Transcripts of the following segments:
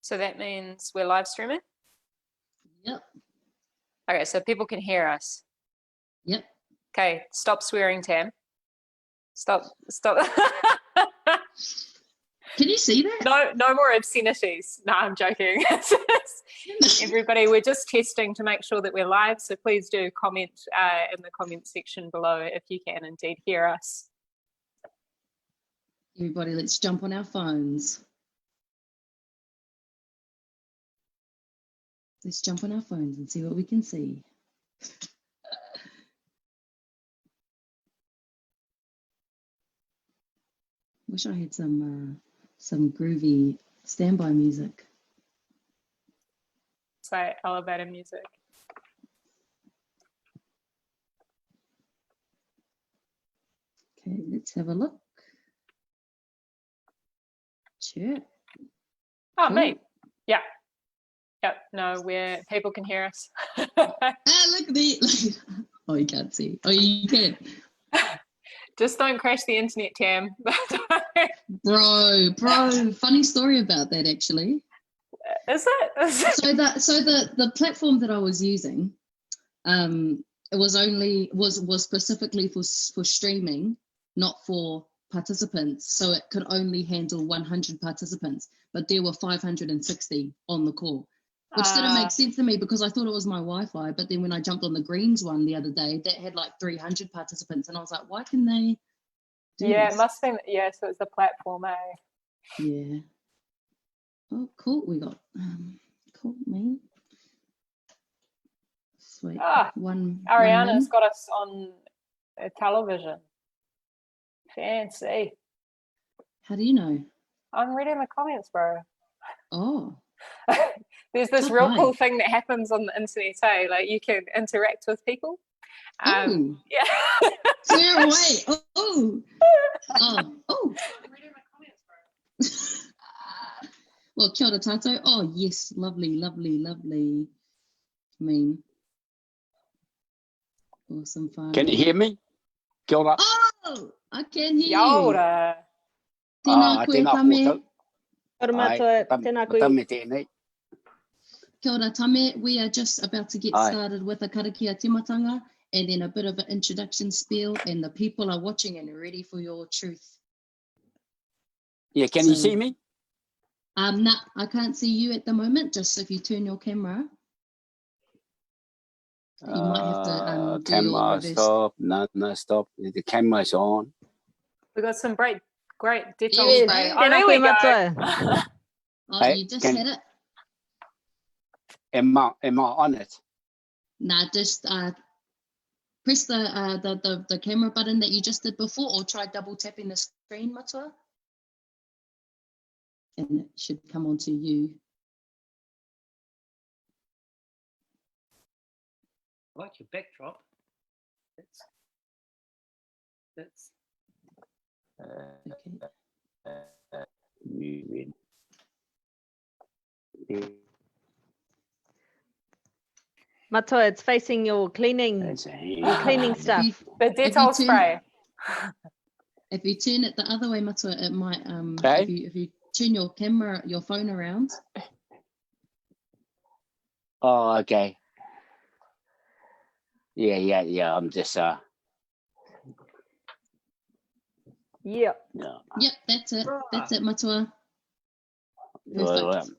So that means we're live streaming? Yep. Okay, so people can hear us. Yep. Okay, stop swearing, Tam. Stop. Can you see that? No more obscenities. No, I'm joking. Everybody, we're just testing to make sure that we're live, so please do comment in the comment section below if you can indeed hear us. Everybody, let's jump on our phones. Let's jump on our phones and see what we can see. Wish I had some groovy standby music. It's like elevator music. Okay, let's have a look. Sure. Oh, cool. me. Yeah. Yep. No, people can hear us. Ah, look at the. Oh, you can't see. Oh, you can. Just don't crash the internet, Tam. Bro, funny story about that actually. Is it? So the platform that I was using, it was specifically for streaming, not for participants. So it could only handle 100 participants, but there were 560 on the call, which didn't make sense to me because I thought it was my Wi-Fi. But then when I jumped on the Greens one the other day, that had like 300 participants, and I was like, why can they? Yeah, it must have been. Yeah, so it's the platform, eh? Yeah. Oh, cool. We got cool, man. Sweet. Ariana's got us on a television. Fancy. How do you know? I'm reading the comments, bro. Oh. There's this real cool thing that happens on the internet, eh? Like you can interact with people. Yeah. Swear away. Oh. I'm reading the comments, bro. Well, kia ora tātou. Oh, yes. Lovely. I mean, awesome fun. Can you hear me? Kia ora. Oh, I can hear you. Tēnā koe, Tame. Tēnā koe. Kia ora, Tame. We are just about to get started with a karakia timatanga and then a bit of an introduction spiel, and the people are watching and ready for your truth. Yeah, can you see me? Nah, I can't see you at the moment. Just if you turn your camera. You might have to camera stop. No, stop. The camera's on. We got some great detail spray. Oh, there we go. You just had it. Am I on it? Nah, just press the camera button that you just did before, or try double tapping the screen, Matua. And it should come onto you. I like your backdrop. That's Matua, it's facing your cleaning stuff. The detail spray. If you turn it the other way, Matua, it might if you turn your phone around. Oh, okay. Yeah. I'm just Yep. Yep, that's it, Matua. Perfect.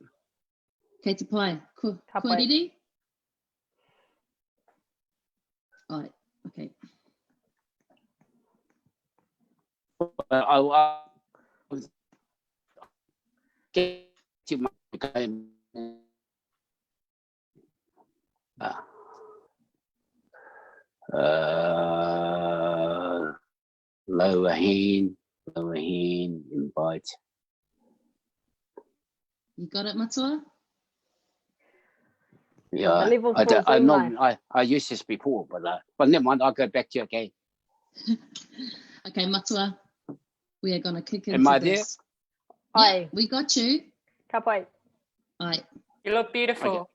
Kei te pai. Ko riri? Alright, okay. I was get to my lower hand, invite. You got it, Matua? Yeah, I used this before, but never mind. I'll go back to you again. Okay, Matua, we are gonna kick into Am I this. There? Yeah, we got you. Ka pai. Aye. You look beautiful.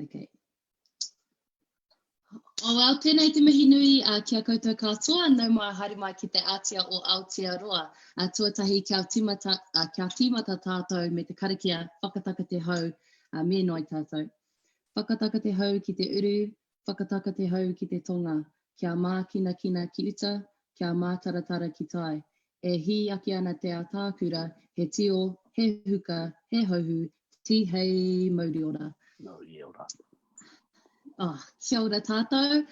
Okay. O au tēnei te mihi nui kia koutou katoa, nau mai haere mai ki te Atia o Aotearoa. Tuatahi kia timata tātou me te karakia whakataka te hau me noi tātou. Whakataka te hau ki te uru, whakataka te hau ki te tonga. Kia mākina kina ki uta, kia mātaratara ki tai. E hi aki ana te atākura, he tio, he huka, he hauhu, ti hei mauri ora. Mauri ora. Oh, kia ora tātou.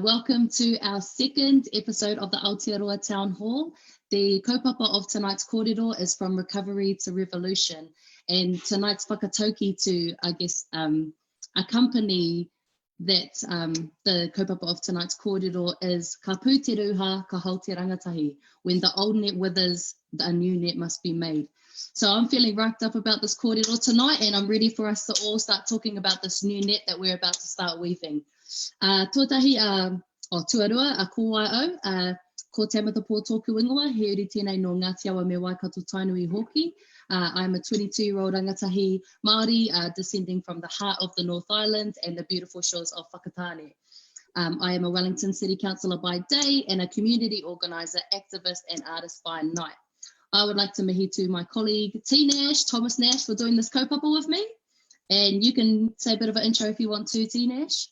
Welcome to our second episode of the Aotearoa Town Hall. The kaupapa of tonight's kōrero is From Recovery to Revolution. And tonight's whakatauki to, I guess, accompany that the kaupapa of tonight's kōrero is ka pū te ruha, ka hau te rangatahi. When the old net withers, a new net must be made. So I'm feeling wrapped up about this kōrero tonight, and I'm ready for us to all start talking about this new net that we're about to start weaving. Tuatahi o tuarua, a kōwaio, ko Tamatha po tōku ingoa, he uri tēnei no Ngāti Awa me Waikato Tainui hoki. I'm a 22-year-old rangatahi Māori, descending from the heart of the North Island and the beautiful shores of Whakatane. I am a Wellington City Councillor by day and a community organiser, activist and artist by night. I would like to mihi to my colleague T Nash, Thomas Nash, for doing this kaupapa with me. And you can say a bit of an intro if you want to, T Nash.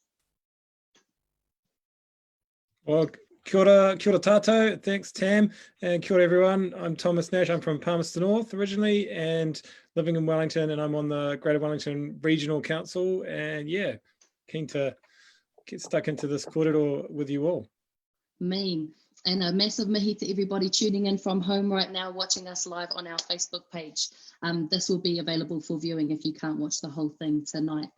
Well, kia ora tātou, thanks Tam, and kia ora everyone. I'm Thomas Nash, I'm from Palmerston North originally and living in Wellington, and I'm on the Greater Wellington Regional Council, and yeah, keen to get stuck into this kōrero with you all. Mean. And a massive mihi to everybody tuning in from home right now, watching us live on our Facebook page. This will be available for viewing if you can't watch the whole thing tonight.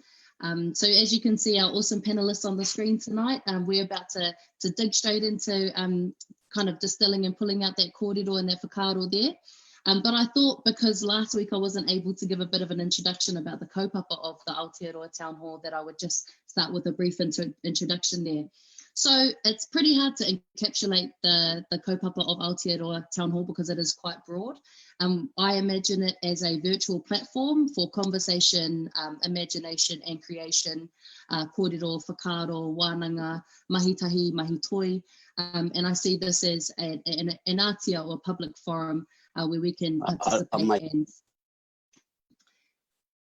So as you can see, our awesome panelists on the screen tonight, we're about to dig straight into kind of distilling and pulling out that kōrero and that whakaaro there. But I thought because last week I wasn't able to give a bit of an introduction about the kaupapa of the Aotearoa Town Hall, that I would just start with a brief introduction there. So it's pretty hard to encapsulate the kaupapa of Aotearoa Town Hall because it is quite broad. I imagine it as a virtual platform for conversation, imagination and creation, kōrero, whakaaro, wānanga, mahitahi, mahitoi. And I see this as an ātia or public forum where we can participate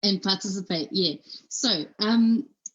and participate, yeah. So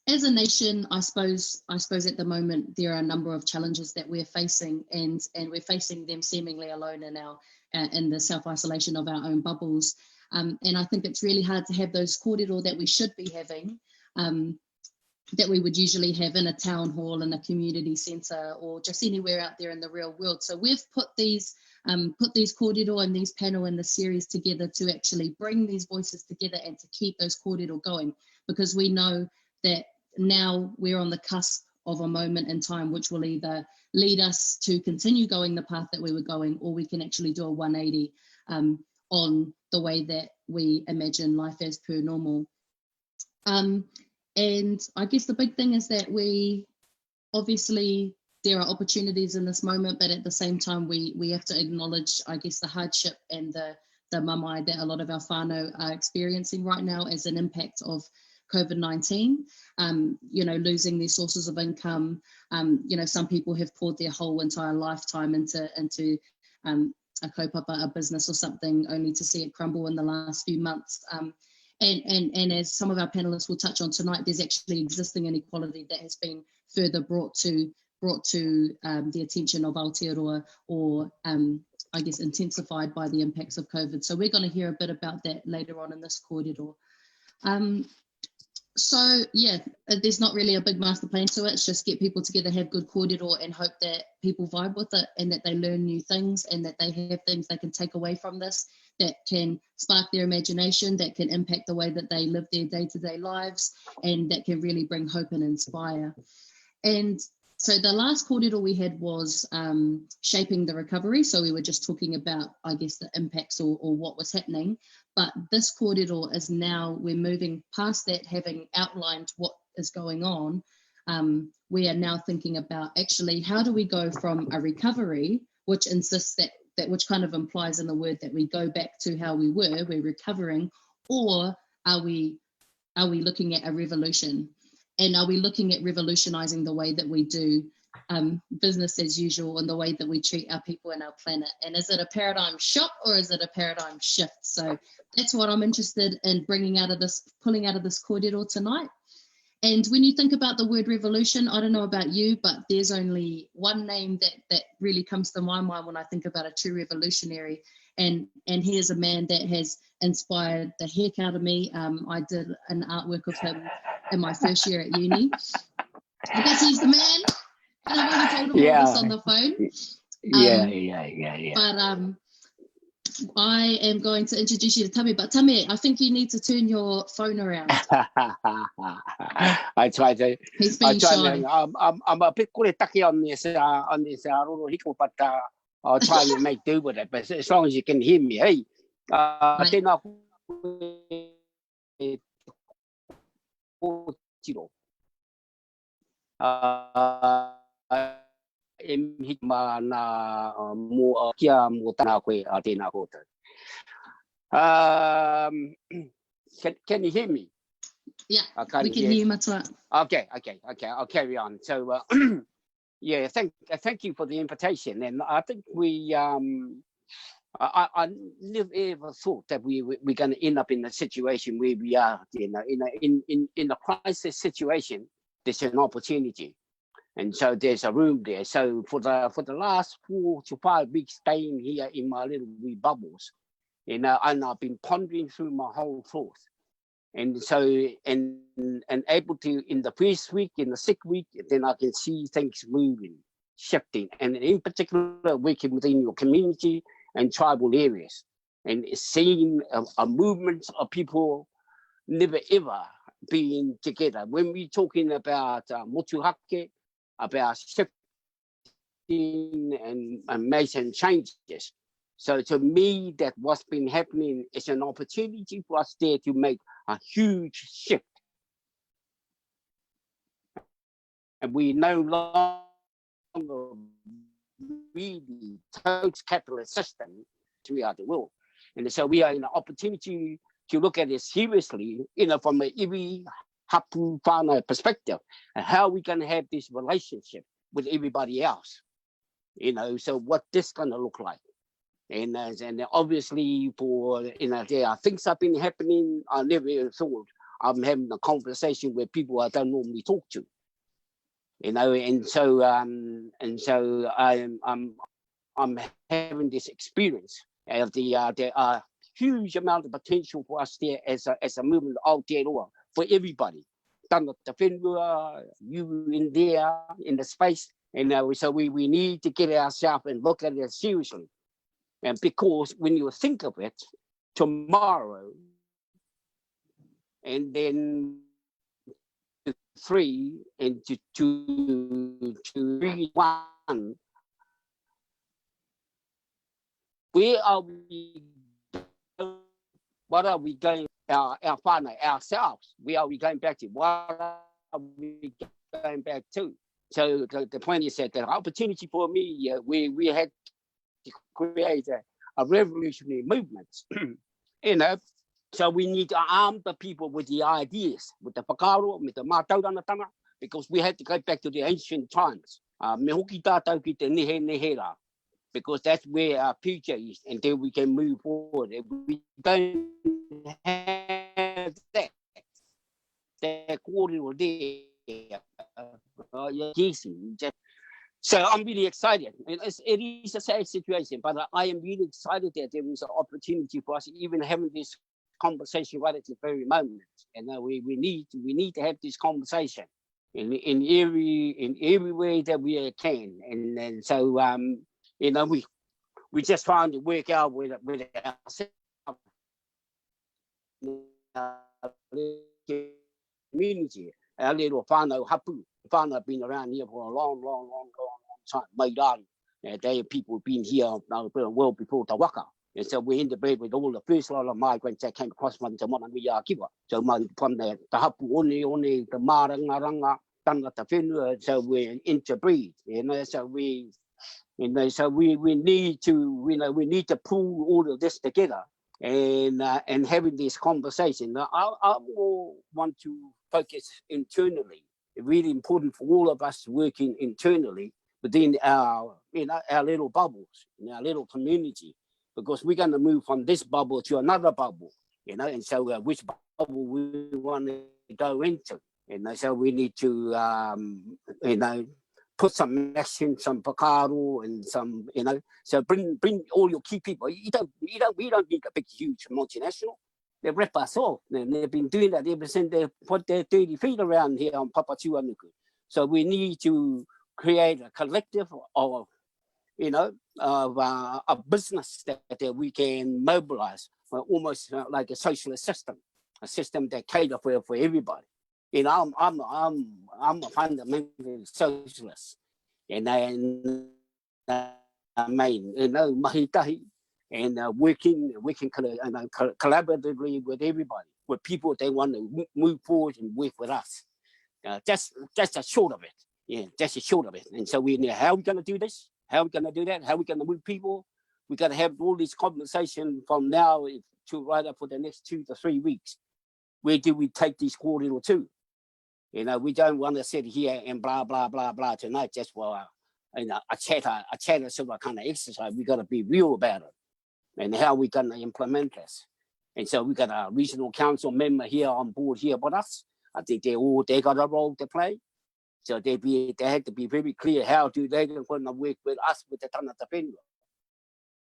as a nation, I suppose at the moment there are a number of challenges that we're facing, and we're facing them seemingly alone in the self-isolation of our own bubbles. And I think it's really hard to have those kōrero that we should be having, that we would usually have in a town hall, in a community centre, or just anywhere out there in the real world. So we've put these kōrero and these panel and the series together to actually bring these voices together and to keep those kōrero going, because we know that now we're on the cusp of a moment in time which will either lead us to continue going the path that we were going, or we can actually do a 180 on the way that we imagine life as per normal. And I guess the big thing is that we obviously, there are opportunities in this moment, but at the same time we have to acknowledge, I guess, the hardship and the mamai that a lot of our whānau are experiencing right now as an impact of COVID-19, losing their sources of income. Some people have poured their whole entire lifetime into a kaupapa, a business or something, only to see it crumble in the last few months. And as some of our panelists will touch on tonight, there's actually existing inequality that has been further brought to the attention of Aotearoa, or I guess intensified by the impacts of COVID. So we're going to hear a bit about that later on in this kōrero. So yeah, there's not really a big master plan to it. It's just get people together, have good kōrero, and hope that people vibe with it and that they learn new things and that they have things they can take away from this that can spark their imagination, that can impact the way that they live their day-to-day lives, and that can really bring hope and inspire. And so the last kōrero we had was shaping the recovery. So we were just talking about, I guess, the impacts or what was happening. But this kōrero is now, we're moving past that, having outlined what is going on. We are now thinking about actually how do we go from a recovery, which insists that which kind of implies in the word that we go back to how we were, we're recovering, or are we looking at a revolution? And are we looking at revolutionizing the way that we do business as usual and the way that we treat our people and our planet? And is it a paradigm shock or is it a paradigm shift? So that's what I'm interested in pulling out of this kōrero tonight. And when you think about the word revolution, I don't know about you, but there's only one name that really comes to my mind when I think about a true revolutionary. And he is a man that has inspired the heck out of me. I did an artwork of him in my first year at uni. Because he's the man. And I've already told him all this on the phone. Yeah. But I am going to introduce you to Tame. But Tame, I think you need to turn your phone around. I try to. He's being shy. I'm a bit taki on this roro hiko, but I'll try to make do with it. But as long as you can hear me, hey. Tēnā kōtiro. E mihi mana mo kia mo tana koe a tēnā koutou. Can you hear me? Yeah, we can hear you, matua. Okay, I'll carry on. So, yeah, thank you for the invitation. And I think I never ever thought that we're going to end up in a situation where we are, in a crisis situation. There's an opportunity, and so there's a room there. So for the last 4 to 5 weeks staying here in my little wee bubbles, and I've been pondering through my whole thought, and so and able to, in the first week, in the second week, then I can see things moving, shifting, and in particular working within your community and tribal areas, and seeing a movement of people never ever being together. When we're talking about motuhake, about shifting and making changes. So to me, that what's been happening is an opportunity for us there to make a huge shift. And we no longer really total capitalist system throughout the world. And so we are in an opportunity to look at it seriously, from a iwi hapu whānau perspective, and how we can have this relationship with everybody else. So what this gonna look like. And obviously there are things that have been happening. I never thought I'm having a conversation with people I don't normally talk to. And so I'm having this experience of there are huge amount of potential for us there as a movement of Aotearoa for everybody. Tamatha whenua, you in there in the space, and so we need to get ourselves and look at it seriously. And because when you think of it, tomorrow, and then 3 and to 3, 1, where are we? What are we going? Our whānau, ourselves. Where are we going back to? What are we going back to? So the point is that the opportunity for me, we had to create a revolutionary movement. So we need to arm the people with the ideas, with the whakaaro, with the mātaurangatanga, because we had to go back to the ancient times. Me hoki tātou ki te nehe rā, because that's where our future is, and then we can move forward. If we don't have that kōrero there, so I'm really excited. It is a sad situation, but I am really excited that there is an opportunity for us even having this conversation right at the very moment. And we need to have this conversation in every way that we can. And so we just trying to work out with ourselves, community, our little whānau hapu. Whānau have been around here for a long time. Maidan, they people have been here well before the waka. And so we're integrated with all the first lot of migrants that came across Mantamana Kiwa. So from the hapu one, the maranga, tangata whenua, so we're interbreed. So we need to pull all of this together and having this conversation. Now, I want to focus internally. It's really important for all of us working internally within our, our little bubbles, in our little community, because we're going to move from this bubble to another bubble, and so which bubble we want to go into, so we need to, put some Nash in, some Pacquiao, and some, so bring all your key people. We don't need a big, huge multinational. They rip us off, and they've been doing that ever since they put their 30 feet around here on Papatuanuku. So we need to create a collective of, a business that we can mobilize, almost like a socialist system, a system that caters for everybody. I'm a fundamental socialist, and I mean, mahitahi, and working collaboratively with everybody, with people they want to move forward and work with us. That's a short of it. Yeah, that's a short of it. And so we know how we're going to do this, how we're going to do that, how we're going to move people. We got to have all this conversation from now to right up for the next 2 to 3 weeks. Where do we take this quarter or two? We don't want to sit here and blah, blah, blah, blah tonight just for a chatter sort of kind of exercise. We got to be real about it and how we're going to implement this. And so we got a regional council member here on board here with us. I think they got a role to play. So they had to be very clear how do they going to work with us with the Tamatha Penua.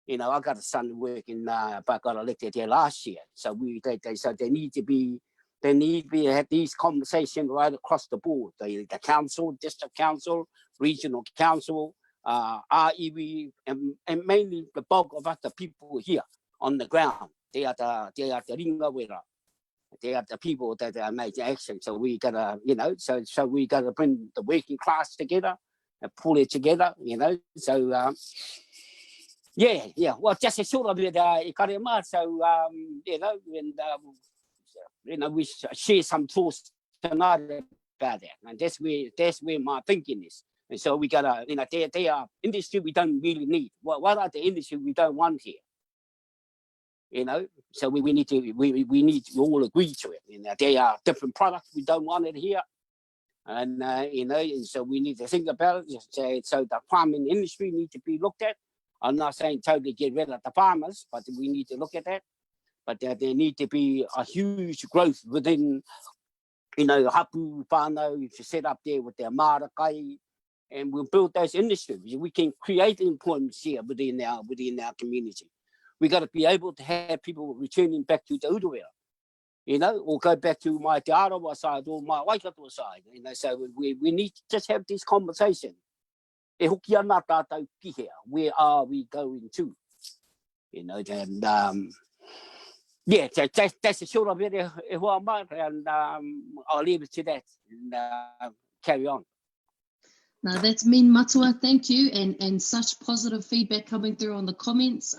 I got a son working, but got elected here last year. So they need to be have these conversations right across the board. The council, district council, regional council, REV, and mainly the bulk of us, the people here on the ground. They are the ringa wera. They are the people that are making action. So we gotta, so we gotta bring the working class together and pull it together, So well, just a short of it, so and we share some thoughts tonight about that, and that's where my thinking is. And so we gotta, they are industry we don't really need. What are the industry we don't want here? So we need to all agree to it. They are different products we don't want it here, and and so we need to think about it. So the farming industry needs to be looked at. I'm not saying totally get rid of the farmers, but we need to look at that. But there need to be a huge growth within, Haku, Fano, to set up there with their marakai, and we'll build those industries. We can create employment here within our community. We got to be able to have people returning back to the Uruwera, or go back to my AOTEAROA side or my Waikato side. So we need to just have this conversation. E hoki ana tātou kihea, where are we going to? And that's a short of it, and I'll leave it to that and carry on. Now that's Min Matua, thank you, and such positive feedback coming through on the comments.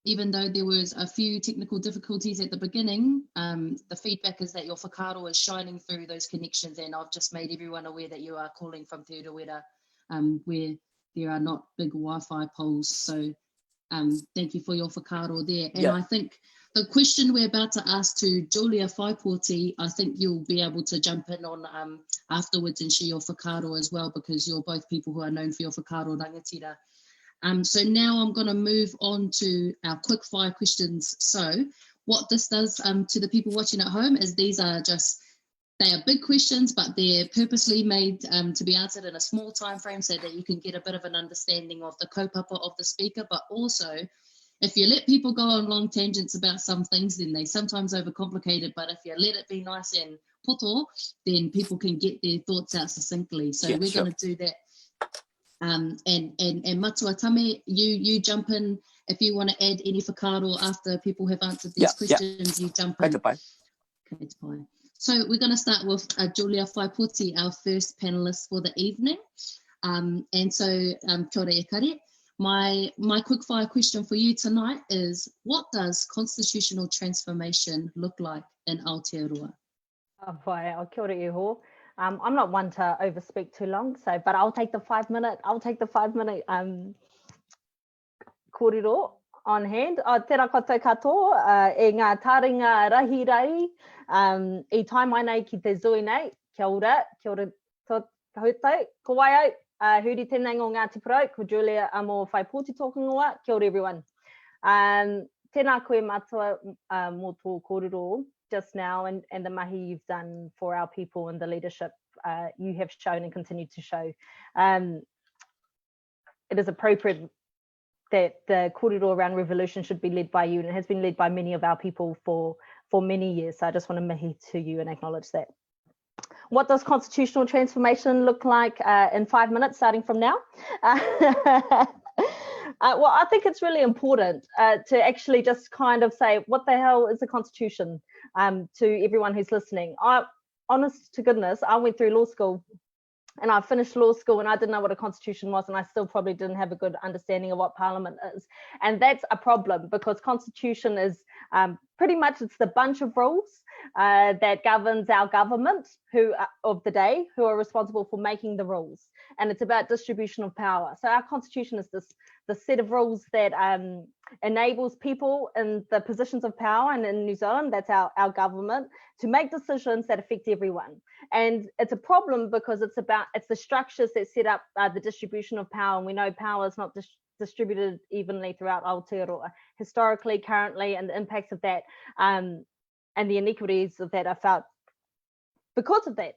Even though there was a few technical difficulties at the beginning, the feedback is that your whakaaro is shining through those connections, and I've just made everyone aware that you are calling from Te Uruwera, where there are not big Wi-Fi poles. So thank you for your whakaaro there. And I think the question we're about to ask to Julia Whaipooti, I think you'll be able to jump in on afterwards and share your whakaaro as well, because you're both people who are known for your whakaaro rangatira. So now I'm going to move on to our quickfire questions. So what this does to the people watching at home is they are big questions, but they're purposely made to be answered in a small time frame so that you can get a bit of an understanding of the kaupapa of the speaker. But also, if you let people go on long tangents about some things, then they sometimes overcomplicate it. But if you let it be nice and poto, then people can get their thoughts out succinctly. So we're going to do that. And Matua Tame, you jump in if you want to add any whakaaro after people have answered these questions. You jump in. Okay, so we're going to start with Julia Whaipooti, our first panelist for the evening. And so, kia ora e kare. My quickfire question for you tonight is, what does constitutional transformation look like in Aotearoa? Kia ora e ho. I'm not one to overspeak too long, but I'll take the 5 minute. Kōrero. on hand. Tēnā koutou katoa, e ngā taringa rahi, I tai mai nei ki te zui nei, kia ora houtou, ko wai au, huri tēnei ngō Ngāti Porou, ko Julia amo Whaipooti tōku ngoa, kia ora everyone. Tēnā koe matua mō tō kōrero just now and the mahi you've done for our people and the leadership you have shown and continue to show. It is appropriate that the kōrero around revolution should be led by you, and it has been led by many of our people for many years. So I just want to mihi to you and acknowledge that. What does constitutional transformation look like in 5 minutes, starting from now? Well, I think it's really important to actually just kind of say, what the hell is a constitution to everyone who's listening? Honest to goodness, I went through law school and I finished law school and I didn't know what a constitution was, and I still probably didn't have a good understanding of what parliament is. And that's a problem, because constitution is pretty much, it's the bunch of rules that governs our government of the day, who are responsible for making the rules. And it's about distribution of power. So our constitution is the set of rules that enables people in the positions of power, and in New Zealand, that's our government, to make decisions that affect everyone. And it's a problem because it's the structures that set up the distribution of power, and we know power is not distributed evenly throughout Aotearoa historically, currently, and the impacts of that and the inequities of that are felt because of that.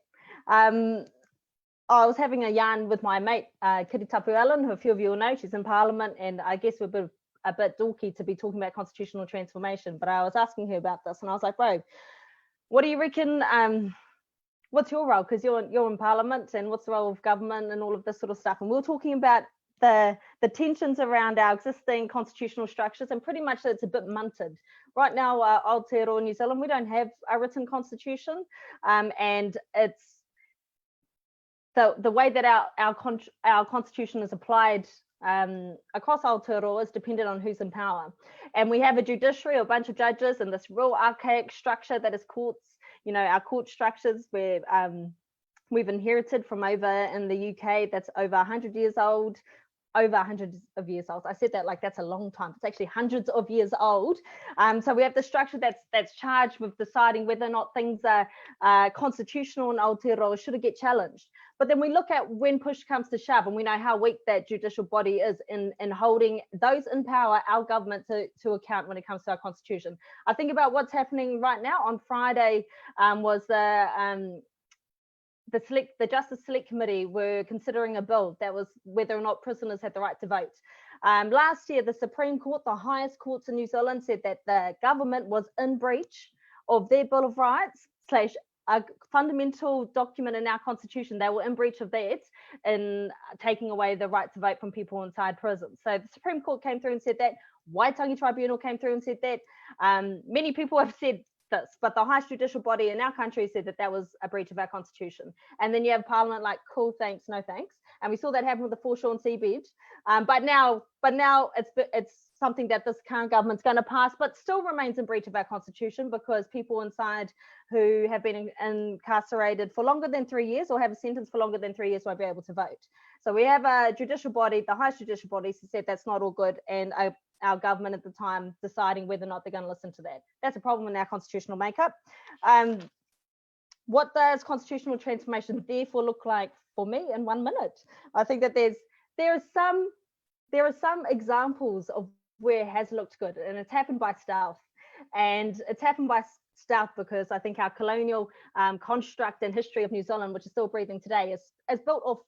I was having a yarn with my mate, Kiritapu Allen, who a few of you will know. She's in Parliament, and I guess we're a bit dorky to be talking about constitutional transformation, but I was asking her about this, and I was like, bro, what do you reckon, what's your role? Because you're in Parliament, and what's the role of government and all of this sort of stuff? And we were talking about the tensions around our existing constitutional structures, and pretty much it's a bit munted. Right now, Aotearoa, New Zealand, we don't have a written constitution, and it's the way that our constitution is applied across Aotearoa is dependent on who's in power. And we have a judiciary, a bunch of judges, and this real archaic structure that is courts, you know, our court structures where we've inherited from over in the UK, that's over 100 years old, over 100 of years old. I said that like that's a long time. It's actually hundreds of years old. So we have the structure that's charged with deciding whether or not things are constitutional in Aotearoa, should it get challenged. But then we look at when push comes to shove, and we know how weak that judicial body is in holding those in power, our government, to account when it comes to our constitution. I think about what's happening right now. On Friday was the Justice Select Committee were considering a bill that was whether or not prisoners had the right to vote. Last year, the Supreme Court, the highest courts in New Zealand, said that the government was in breach of their Bill of Rights / a fundamental document in our constitution. They were in breach of that in taking away the right to vote from people inside prisons. So the Supreme Court came through and said that. Waitangi Tribunal came through and said that. Many people have said this, but the highest judicial body in our country said that was a breach of our constitution. And then you have Parliament like, cool, thanks, no thanks. And we saw that happen with the foreshore and seabed. But now it's something that this current government's going to pass, but still remains in breach of our constitution, because people inside who have been incarcerated for longer than 3 years or have a sentence for longer than 3 years won't be able to vote. So we have a judicial body, the highest judicial body, said that's not all good, and our government at the time deciding whether or not they're going to listen to that. That's a problem in our constitutional makeup. What does constitutional transformation therefore look like for me in 1 minute? I think that there are some examples of where it has looked good, and it's happened by stealth. And it's happened by stealth because I think our colonial construct and history of New Zealand, which is still breathing today, is built off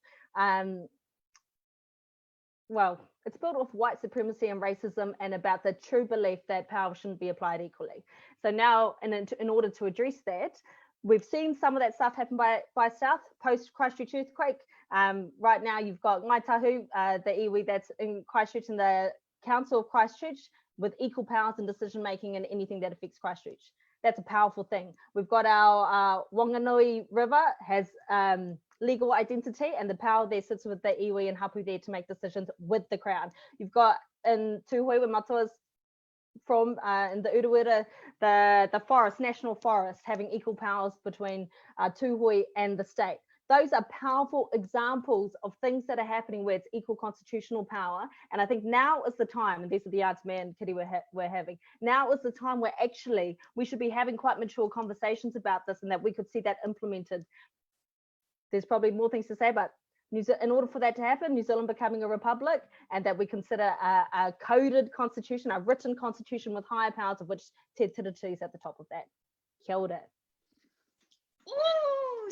it's built off white supremacy and racism, and about the true belief that power shouldn't be applied equally. So now, in order to address that, we've seen some of that stuff happen by stealth post Christchurch earthquake. Right now, you've got Ngāi Tahu, the iwi that's in Christchurch, and the Council of Christchurch with equal powers in decision making in anything that affects Christchurch. That's a powerful thing. We've got our Wanganui River has legal identity, and the power there sits with the iwi and hapu there to make decisions with the Crown. You've got in Tūhoe, where Matua's from, in the Urewera, the forest, national forest, having equal powers between Tūhoe and the state. those are powerful examples of things that are happening where it's equal constitutional power. And I think now is the time, and these are the odds man Kitty we're having, now is the time where actually we should be having quite mature conversations about this, and that we could see that implemented. There's probably more things to say about in order for that to happen, New Zealand becoming a republic, and that we consider a coded constitution, a written constitution with higher powers, of which Te Tiriti is at the top of that. Kia ora. Ooh,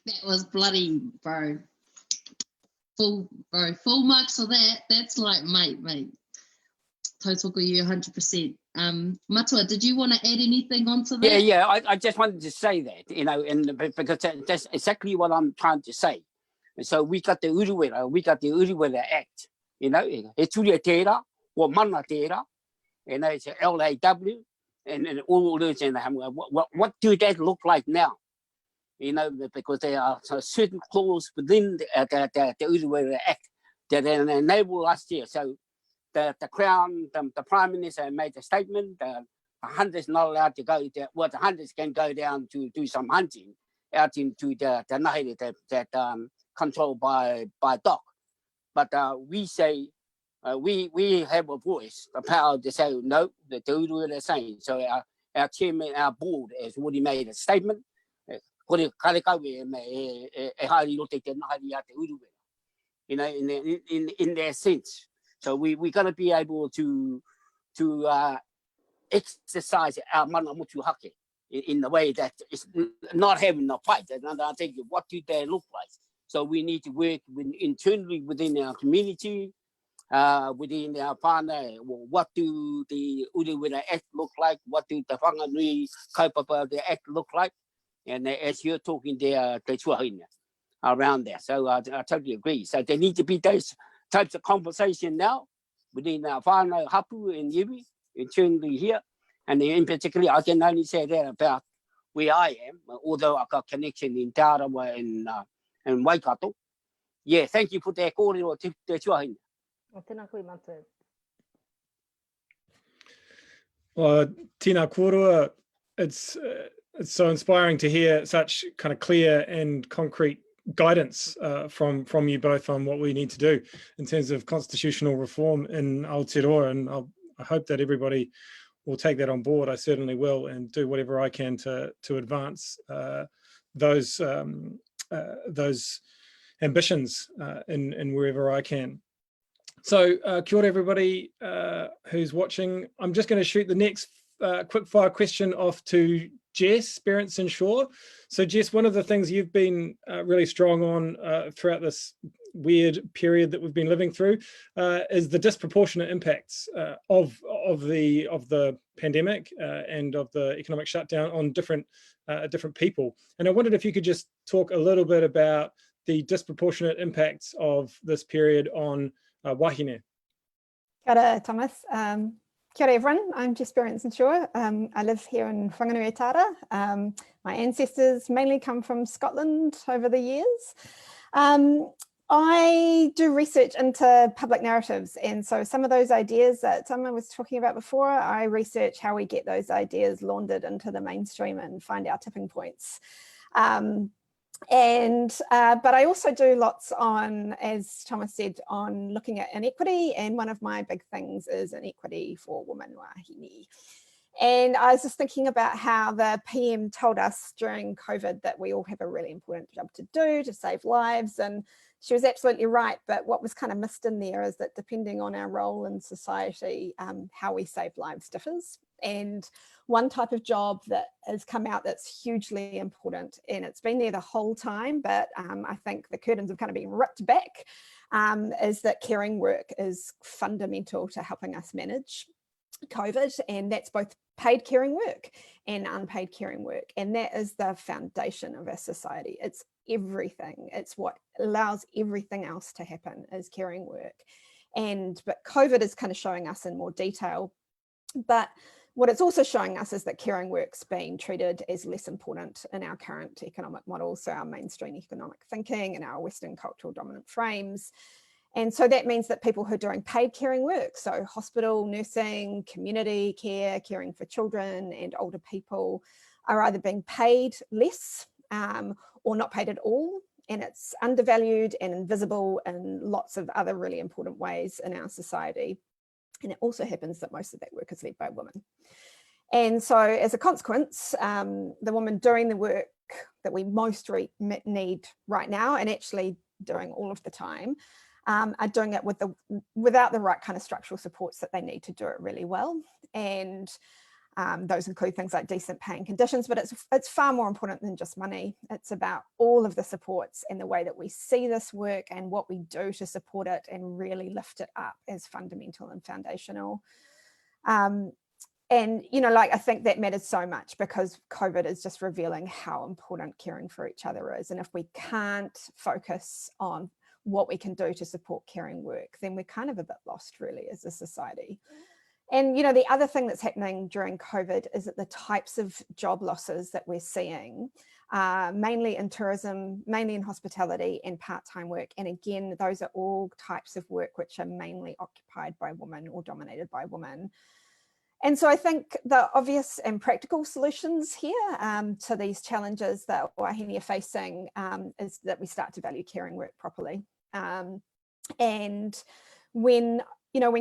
that was bloody, bro. Full marks for that. That's like, mate. Tautoko you 100%. Matua, did you want to add anything onto that? Yeah. I just wanted to say that, and because that's exactly what I'm trying to say. And so we got the Uruwera Act, e turia tērā, o mana tērā, it's LAW, and all those, and what do that look like now? Because there are certain clauses within the Uruwera Act that enable us here. So the Crown, the Prime Minister made a statement, the hunters not allowed to go there. Well, the hunters can go down to do some hunting out into the nahi that controlled by DOC. But we say, we have a voice, the power to say, no, the Uruwera is saying. So our chairman, our board has already made a statement. In their sense. So we're going to be able to exercise our mana mutu hake in the way that it's not having a fight. And I think, what do they look like? So we need to work internally within our community, within our whānau. What do the Uruwera Act look like? What do the whanganui kaupapa the Act look like? And as you're talking there, the tuahina around there. So I totally agree. So there need to be those types of conversation now within our whānau hapu and iwi, internally here. And in particular, I can only say that about where I am, although I've got connection in Taarawa and Waikato. Yeah, thank you for that kōrero te tuahina. Tēnā koe matu. Well, tēnā kōrua, it's so inspiring to hear such kind of clear and concrete guidance from you both on what we need to do in terms of constitutional reform in Aotearoa, and I hope that everybody will take that on board. I certainly will, and do whatever I can to advance those ambitions in wherever I can. So kia ora everybody who's watching. I'm just going to shoot the next quickfire question off to Jess, Berentson-Shaw. So Jess, one of the things you've been really strong on throughout this weird period that we've been living through is the disproportionate impacts of the pandemic and of the economic shutdown on different people. And I wondered if you could just talk a little bit about the disproportionate impacts of this period on wahine. Kia ora, Thomas. Kia ora everyone, I'm Jess Berentson-Shaw. I live here in Whanganui-a-Tara. My ancestors mainly come from Scotland over the years. I do research into public narratives, and so some of those ideas that someone was talking about before, I research how we get those ideas laundered into the mainstream and find our tipping points. But I also do lots on, as Thomas said, on looking at inequity, and one of my big things is inequity for women wahine. And I was just thinking about how the PM told us during COVID that we all have a really important job to do to save lives, and she was absolutely right. But what was kind of missed in there is that depending on our role in society, how we save lives differs. And one type of job that has come out that's hugely important, and it's been there the whole time, but I think the curtains have kind of been ripped back, is that caring work is fundamental to helping us manage COVID, and that's both paid caring work and unpaid caring work, and that is the foundation of our society. It's everything. It's what allows everything else to happen, is caring work. But COVID is kind of showing us in more detail, but what it's also showing us is that caring work's being treated as less important in our current economic models, so our mainstream economic thinking and our Western cultural dominant frames. And so that means that people who are doing paid caring work, so hospital, nursing, community care, caring for children and older people, are either being paid less or not paid at all. And it's undervalued and invisible in lots of other really important ways in our society. And it also happens that most of that work is led by women. And so as a consequence, the women doing the work that we most need right now, and actually doing all of the time, are doing it without the right kind of structural supports that they need to do it really well. And those include things like decent paying conditions, but it's far more important than just money. It's about all of the supports and the way that we see this work and what we do to support it and really lift it up as fundamental and foundational. And, you know, like, I think that matters so much because COVID is just revealing how important caring for each other is. And if we can't focus on what we can do to support caring work, then we're kind of a bit lost really as a society. And, you know, the other thing that's happening during COVID is that the types of job losses that we're seeing, mainly in tourism, mainly in hospitality and part-time work. And again, those are all types of work which are mainly occupied by women or dominated by women. And so I think the obvious and practical solutions here to these challenges that wahine are facing is that we start to value caring work properly. And when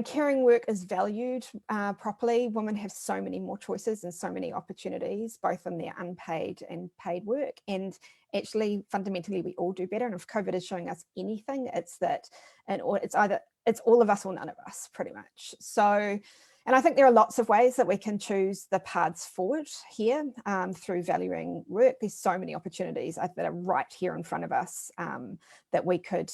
caring work is valued properly, women have so many more choices and so many opportunities, both in their unpaid and paid work. And actually, fundamentally, we all do better. And if COVID is showing us anything, it's that, and it's all of us or none of us, pretty much. So, and I think there are lots of ways that we can choose the paths forward here through valuing work. There's so many opportunities that are right here in front of us that we could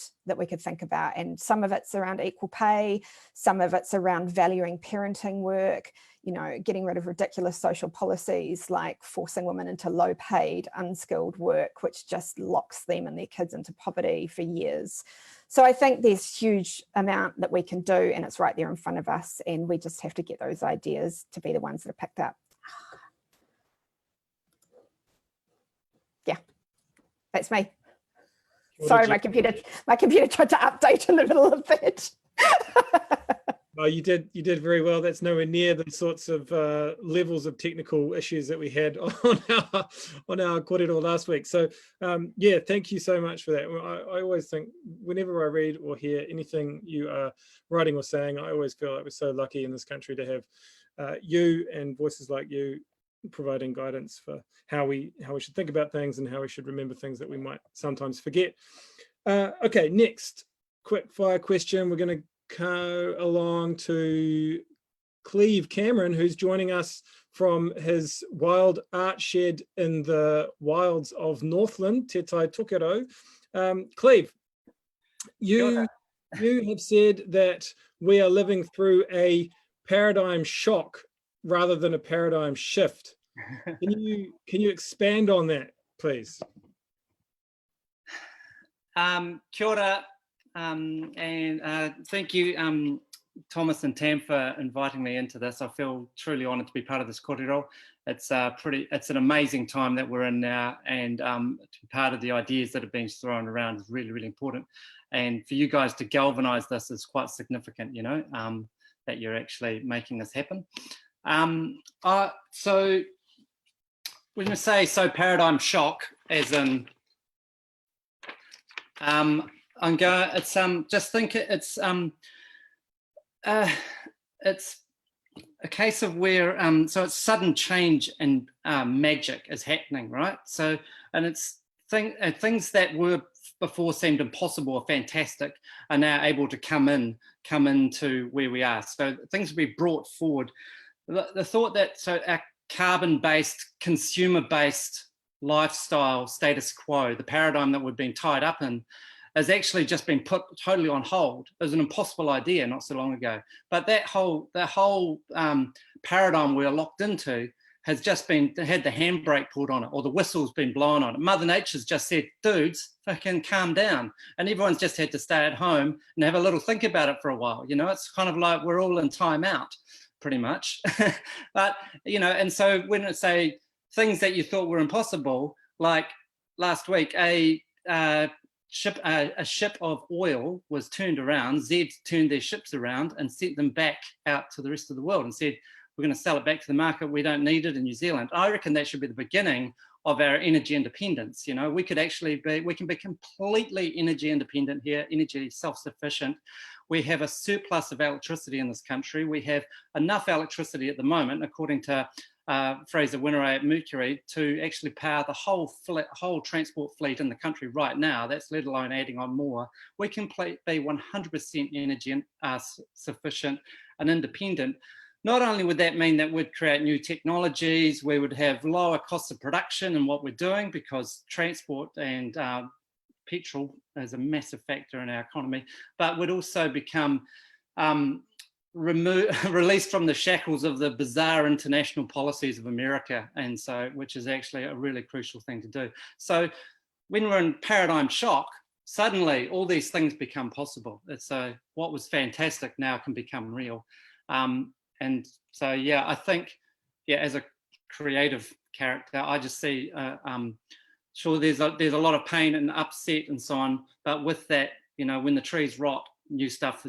think about. And some of it's around equal pay, some of it's around valuing parenting work, you know, getting rid of ridiculous social policies like forcing women into low paid, unskilled work, which just locks them and their kids into poverty for years. So I think there's huge amount that we can do, and it's right there in front of us, and we just have to get those ideas to be the ones that are picked up. Yeah, that's me. Sorry, my computer tried to update in the middle of that. Well, you did very well. That's nowhere near the sorts of levels of technical issues that we had on our kōrero last week. So yeah, thank you so much for that. I always think whenever I read or hear anything you are writing or saying, I always feel like we're so lucky in this country to have you and voices like you providing guidance for how we should think about things and how we should remember things that we might sometimes forget. Okay, next quick fire question. We're going to go along to Cleve Cameron, who's joining us from his wild art shed in the wilds of Northland, Te Tai Tokero. Cleve, you have said that we are living through a paradigm shock rather than a paradigm shift. Can you expand on that, please? Kia ora, and thank you, Thomas and Tam, for inviting me into this. I feel truly honoured to be part of this kōrero. It's an amazing time that we're in now, and to be part of the ideas that are being thrown around is really, really important. And for you guys to galvanise this is quite significant, you know, that you're actually making this happen. So when we say paradigm shock, as in, it's a case of where so it's sudden change and magic is happening, right? So, and it's things that were before seemed impossible or fantastic are now able to come into where we are. So things will be brought forward. The thought that our carbon-based, consumer-based lifestyle status quo, the paradigm that we've been tied up in, has actually just been put totally on hold. It was an impossible idea not so long ago. But that whole paradigm we're locked into has just had the handbrake pulled on it, or the whistle's been blown on it. Mother Nature's just said, dudes, fucking calm down. And everyone's just had to stay at home and have a little think about it for a while. You know, it's kind of like we're all in time out, pretty much. But, you know, and so when I say things that you thought were impossible, like last week, a ship of oil was turned around. Zed turned their ships around and sent them back out to the rest of the world and said, we're going to sell it back to the market. We don't need it in New Zealand. I reckon that should be the beginning of our energy independence. You know, we can be completely energy independent here, energy self-sufficient. We have a surplus of electricity in this country. We have enough electricity at the moment, according to Fraser Winteray at Mercury, to actually power the whole transport fleet in the country right now. That's let alone adding on more. We can be 100% energy sufficient and independent. Not only would that mean that we'd create new technologies, we would have lower costs of production in what we're doing, because transport and petrol is a massive factor in our economy, but would also become released from the shackles of the bizarre international policies of America, and so, which is actually a really crucial thing to do. So when we're in paradigm shock, suddenly all these things become possible. It's what was fantastic now can become real. And so, yeah, I think, yeah, as a creative character, I just see, sure, there's a lot of pain and upset and so on, but with that, you know, when the trees rot, new stuff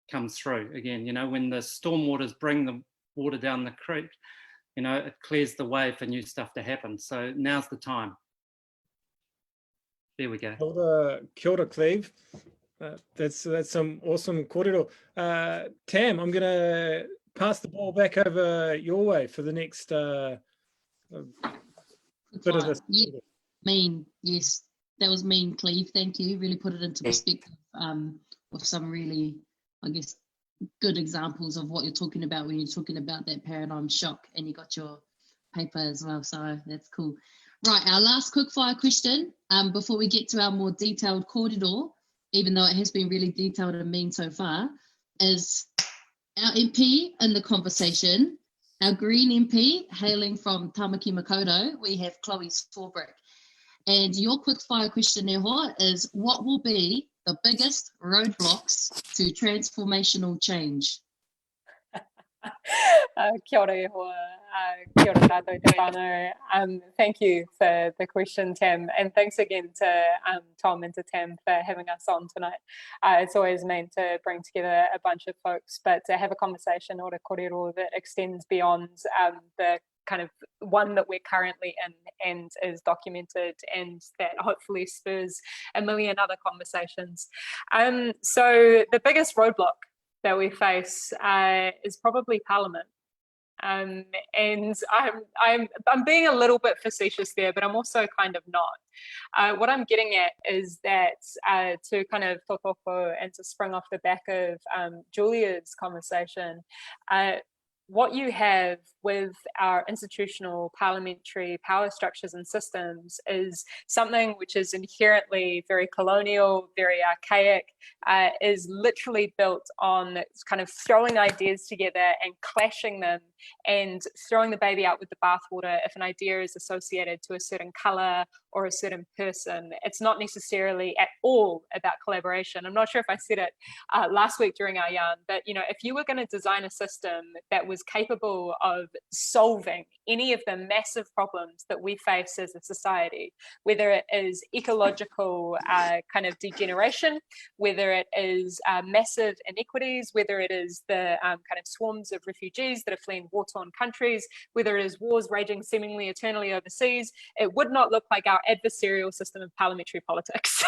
comes through again. You know, when the stormwaters bring the water down the creek, you know, it clears the way for new stuff to happen. So now's the time. There we go. Kia ora, Cleve. That's some awesome kōrero. Tam, I'm going to pass the ball back over your way for the next bit of this. Yeah, yes, that was mean, Cleve. Thank you. Really put it into perspective with some really, I guess, good examples of what you're talking about when you're talking about that paradigm shock, and you got your paper as well, so that's cool. Right, our last quickfire question before we get to our more detailed kōrero, even though it has been really detailed and mean so far, is our MP in the conversation, our Green MP, hailing from Tamaki Mikoto, we have Chloe Swarbrick. And your quickfire question, Neho, is what will be the biggest roadblocks to transformational change? Kia ora iho, kia ora tātou te whānau. Thank you for the question, Tam, and thanks again to Tom and to Tam for having us on tonight. It's always meant to bring together a bunch of folks, but to have a conversation or a kōrero that extends beyond the kind of one that we're currently in and is documented, and that hopefully spurs a million other conversations. So the biggest roadblock that we face is probably Parliament. And I'm being a little bit facetious there, but I'm also kind of not. What I'm getting at is that to kind of totoko and to spring off the back of Julia's conversation, what you have with our institutional parliamentary power structures and systems is something which is inherently very colonial, very archaic, is literally built on kind of throwing ideas together and clashing them and throwing the baby out with the bathwater if an idea is associated to a certain color or a certain person. It's not necessarily at all about collaboration. I'm not sure if I said it last week during our yarn, but you know, if you were going to design a system that was capable of solving any of the massive problems that we face as a society, whether it is ecological kind of degeneration, whether it is massive inequities, whether it is the kind of swarms of refugees that are fleeing war-torn countries, whether it is wars raging seemingly eternally overseas, it would not look like our adversarial system of parliamentary politics.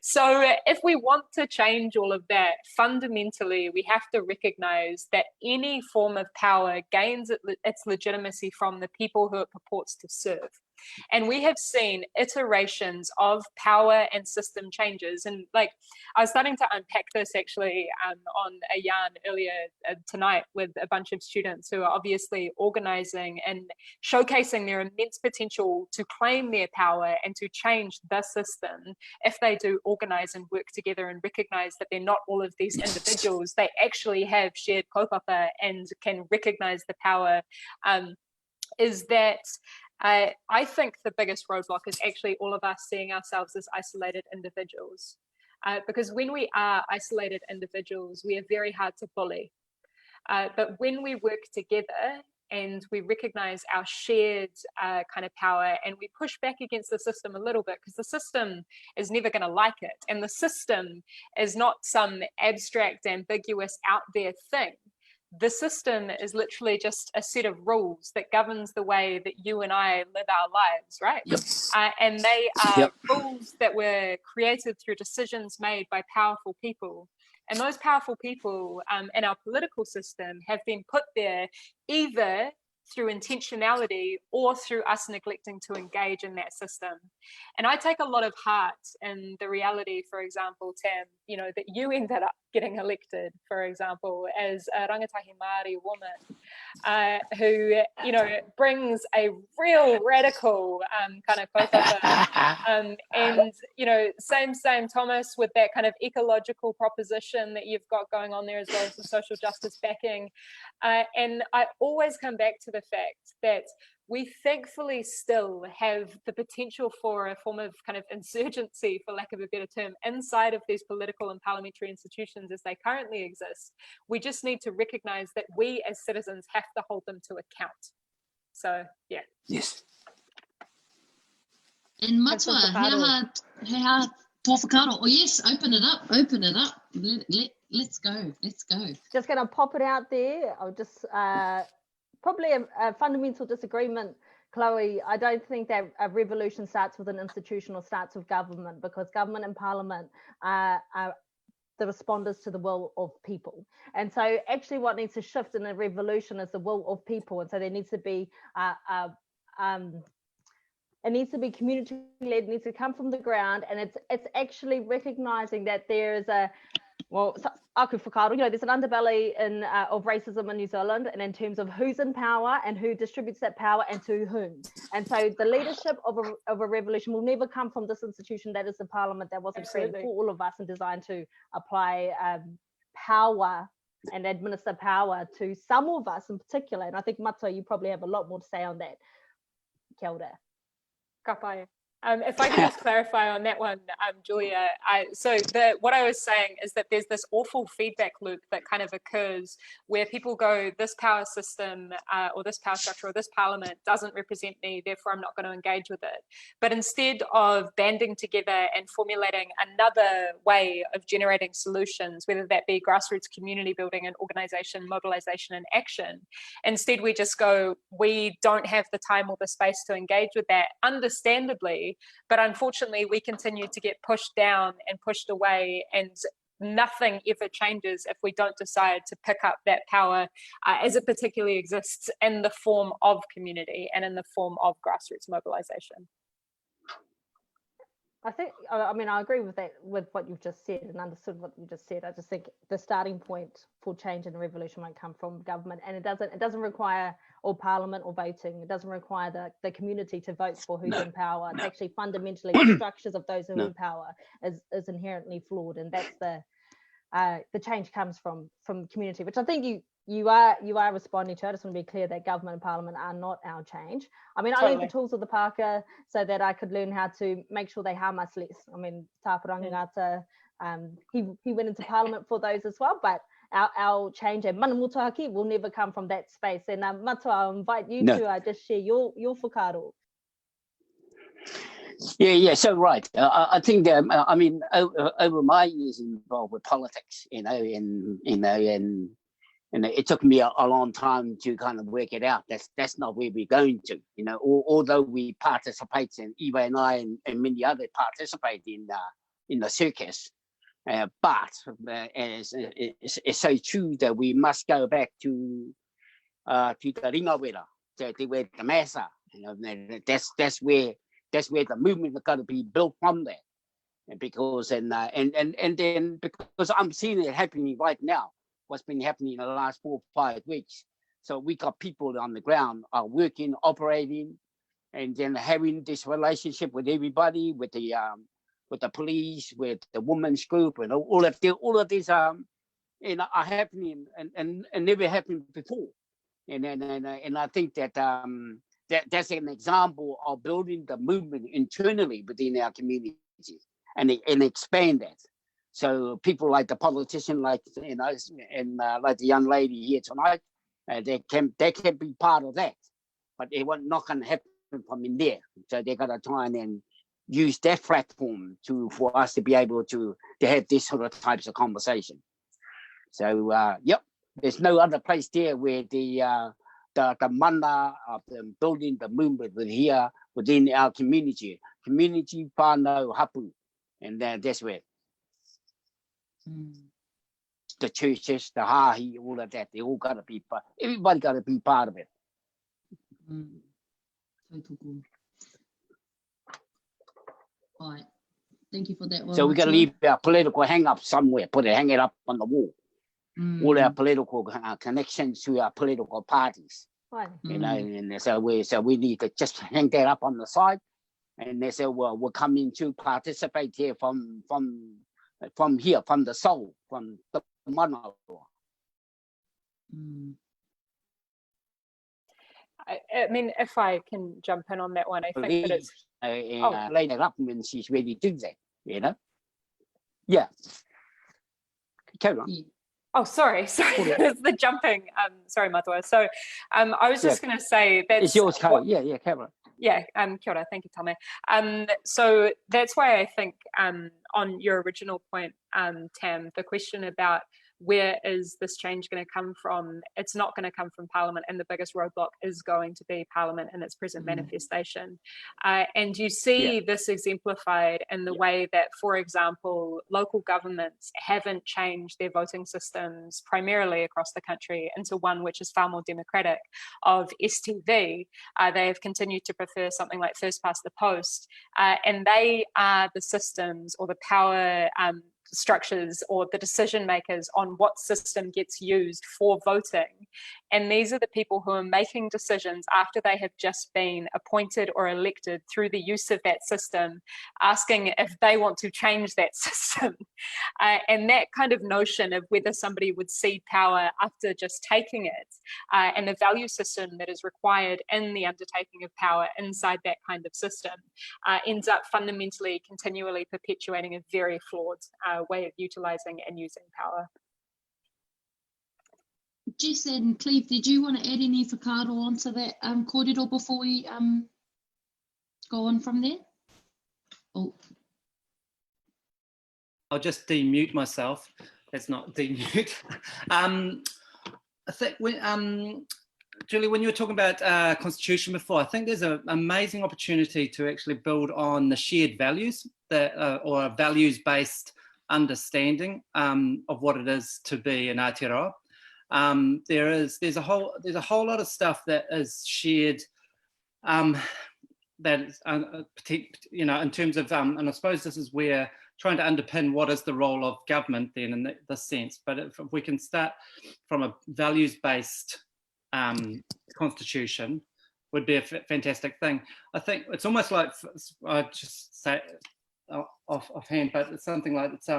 So if we want to change all of that, fundamentally, we have to recognize that any form of power gains its legitimacy from the people who it purports to serve. And we have seen iterations of power and system changes. And like, I was starting to unpack this actually on a yarn earlier tonight with a bunch of students who are obviously organizing and showcasing their immense potential to claim their power and to change the system if they do organize and work together and recognize that they're not all of these individuals. They actually have shared kaupapa and can recognize the power. Is that I think the biggest roadblock is actually all of us seeing ourselves as isolated individuals. Because when we are isolated individuals, we are very hard to bully. But when we work together and we recognize our shared kind of power and we push back against the system a little bit, because the system is never going to like it. And the system is not some abstract, ambiguous, out there thing. the system is literally just a set of rules that governs the way that you and I live our lives, right? Yep. And they are Yep. rules that were created through decisions made by powerful people. And those powerful people in our political system have been put there either through intentionality or through us neglecting to engage in that system. And I take a lot of heart in the reality, for example, Tam, you know, that you ended up getting elected, for example, as a rangatahi Māori woman, who, you know, brings a real radical kind of kaupapa. And, you know, same, Thomas, with that kind of ecological proposition that you've got going on there, as well as the social justice backing. And I always come back to the fact that we thankfully still have the potential for a form of kind of insurgency, for lack of a better term, inside of these political and parliamentary institutions as they currently exist. We just need to recognize that we as citizens have to hold them to account. So, yeah. Yes. And matua, he ha tō whakaaro. Oh yes, open it up. Let's go. Just going to pop it out there. I'll just probably a fundamental disagreement, Chloe. I don't think that a revolution starts with an institution or starts with government, because government and parliament are the responders to the will of people. And so actually what needs to shift in a revolution is the will of people. And so there needs to be it needs to be community led, it needs to come from the ground, and it's actually recognizing that there is aku whakaaro, you know, there's an underbelly of racism in New Zealand, and in terms of who's in power and who distributes that power and to whom. And so the leadership of a revolution will never come from this institution that is the parliament that wasn't created for all of us and designed to apply power and administer power to some of us in particular. And I think, Matua, you probably have a lot more to say on that. Kia ora. Ka pai. If I can just clarify on that one, Julia, what I was saying is that there's this awful feedback loop that kind of occurs where people go, this power system or this power structure or this parliament doesn't represent me, therefore I'm not going to engage with it. But instead of banding together and formulating another way of generating solutions, whether that be grassroots community building and organisation, mobilisation and action, instead we just go, we don't have the time or the space to engage with that, understandably. But unfortunately, we continue to get pushed down and pushed away, and nothing ever changes if we don't decide to pick up that power as it particularly exists in the form of community and in the form of grassroots mobilisation. I think, I mean, I agree with that, with what you've just said, and understood what you just said. I just think the starting point for change in a revolution won't come from government, and it doesn't require or parliament or voting. It doesn't require the community to vote for who's in power. It's actually fundamentally the structures of those who are in power is inherently flawed, and that's the change comes from community, which I think you are responding to. I just want to be clear that government and parliament are not our change. I mean, I learned the tools of the Pāka so that I could learn how to make sure they harm us less. I mean, Tāpuranga Ngāta, he went into parliament for those as well, but our change and mana mutahaki will never come from that space. And Matua, I'll invite you to just share your whakaaro. Yeah, so right. I think that, I mean, over my years involved with politics, and it took me a long time to kind of work it out. That's not where we're going to, you know. Although we participate, and Eva and I and many others participate in the circus, but it's so true that we must go back to the ringawera, the masa. You know, that's where the movement is going to be built from there, because and then because I'm seeing it happening right now. What's been happening in the last 4 or 5 weeks. So we got people on the ground are working, operating, and then having this relationship with everybody, with the police, with the women's group, and all of these are happening and never happened before. And I think that that's an example of building the movement internally within our community and expand that. So people like the politician, like and like the young lady here tonight, they can be part of that, but it was not going to happen from in there. So they got to try and use that platform for us to be able to have this sort of types of conversation. So There's no other place there where the mana of the building the movement with here within our community Fano Hapu, and that's where the churches, the hahi, all of that, they all got to be part. Everybody got to be part of it. All right. Thank you for that one. So we got to leave our political hang up somewhere, hang it up on the wall. All our political connections to our political parties. You know, and so we need to just hang that up on the side, and they say, well, we're coming to participate here from here, from the soul, from the mana. I mean, if I can jump in on that one, I think that it's lay that up when she's ready to do that. You know, yeah. Carry on. Oh, sorry, it's the jumping. Sorry, Matua. So, I was just going to say that it's yours, Carol. Yeah, Carol. Yeah, kia ora, thank you, Tame. So that's why I think on your original point, Tam, the question about where is this change going to come from? It's not going to come from Parliament, and the biggest roadblock is going to be Parliament in its present manifestation. And you see this exemplified in the way that, for example, local governments haven't changed their voting systems primarily across the country into one which is far more democratic of STV. They have continued to prefer something like first past the post, and they are the systems or the power structures or the decision makers on what system gets used for voting. And these are the people who are making decisions after they have just been appointed or elected through the use of that system, asking if they want to change that system. And that kind of notion of whether somebody would cede power after just taking it, and the value system that is required in the undertaking of power inside that kind of system, ends up fundamentally continually perpetuating a very flawed way of utilizing and using power. Jess and Cleve, did you want to add any whakaaro onto that kōrero before we go on from there? Oh. I'll just demute myself. That's not demute. I think when, Julie, when you were talking about constitution before, I think there's an amazing opportunity to actually build on the shared values that, or a values-based understanding of what it is to be an Aotearoa. There's a whole lot of stuff that is shared that is, you know, in terms of, and I suppose this is where trying to underpin what is the role of government then in this sense. But if we can start from a values-based constitution, would be a fantastic thing. I think it's almost like, I just say offhand, but it's something like it's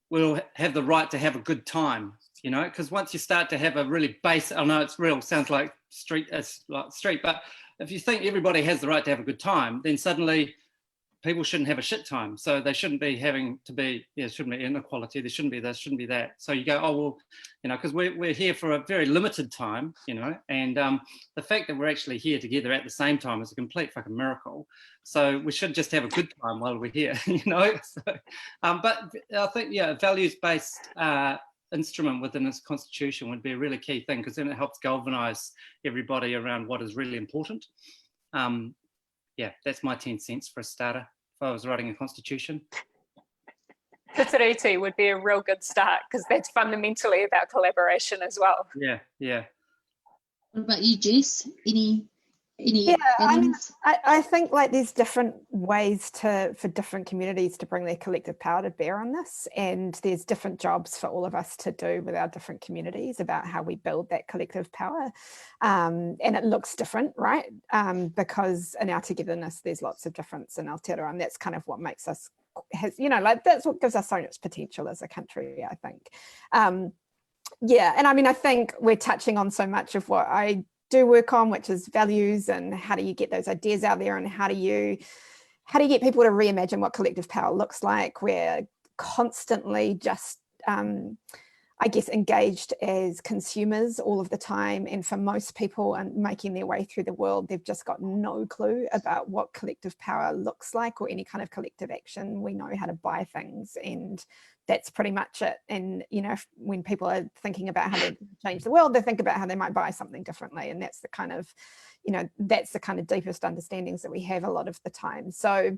we'll have the right to have a good time, you know, because once you start to have a really basic, I know it's real, sounds like street, but if you think everybody has the right to have a good time, then suddenly people shouldn't have a shit time. So they shouldn't be having to be, shouldn't be inequality. There shouldn't be this, shouldn't be that. So you go, oh, well, you know, because we're here for a very limited time, you know, and the fact that we're actually here together at the same time is a complete fucking miracle. So we should just have a good time while we're here, you know. So, but I think, a values-based instrument within this constitution would be a really key thing, because then it helps galvanise everybody around what is really important. That's my 10 cents for a starter if I was writing a constitution. Titiriti would be a real good start, because that's fundamentally about collaboration as well. Yeah. What about you, Jess? Any I think like there's different ways for different communities to bring their collective power to bear on this, and there's different jobs for all of us to do with our different communities about how we build that collective power, and it looks different, right? Because in our togetherness there's lots of difference in Aotearoa, and that's kind of what makes us, that's what gives us so much potential as a country, I think. And I mean, I think we're touching on so much of what I do work on, which is values, and how do you get those ideas out there, and how do you get people to reimagine what collective power looks like. We're constantly just I guess, engaged as consumers all of the time. And for most people and making their way through the world, they've just got no clue about what collective power looks like or any kind of collective action. We know how to buy things, and that's pretty much it. And, you know, when people are thinking about how they change the world, they think about how they might buy something differently. And that's the kind of, you know, that's the kind of deepest understandings that we have a lot of the time. So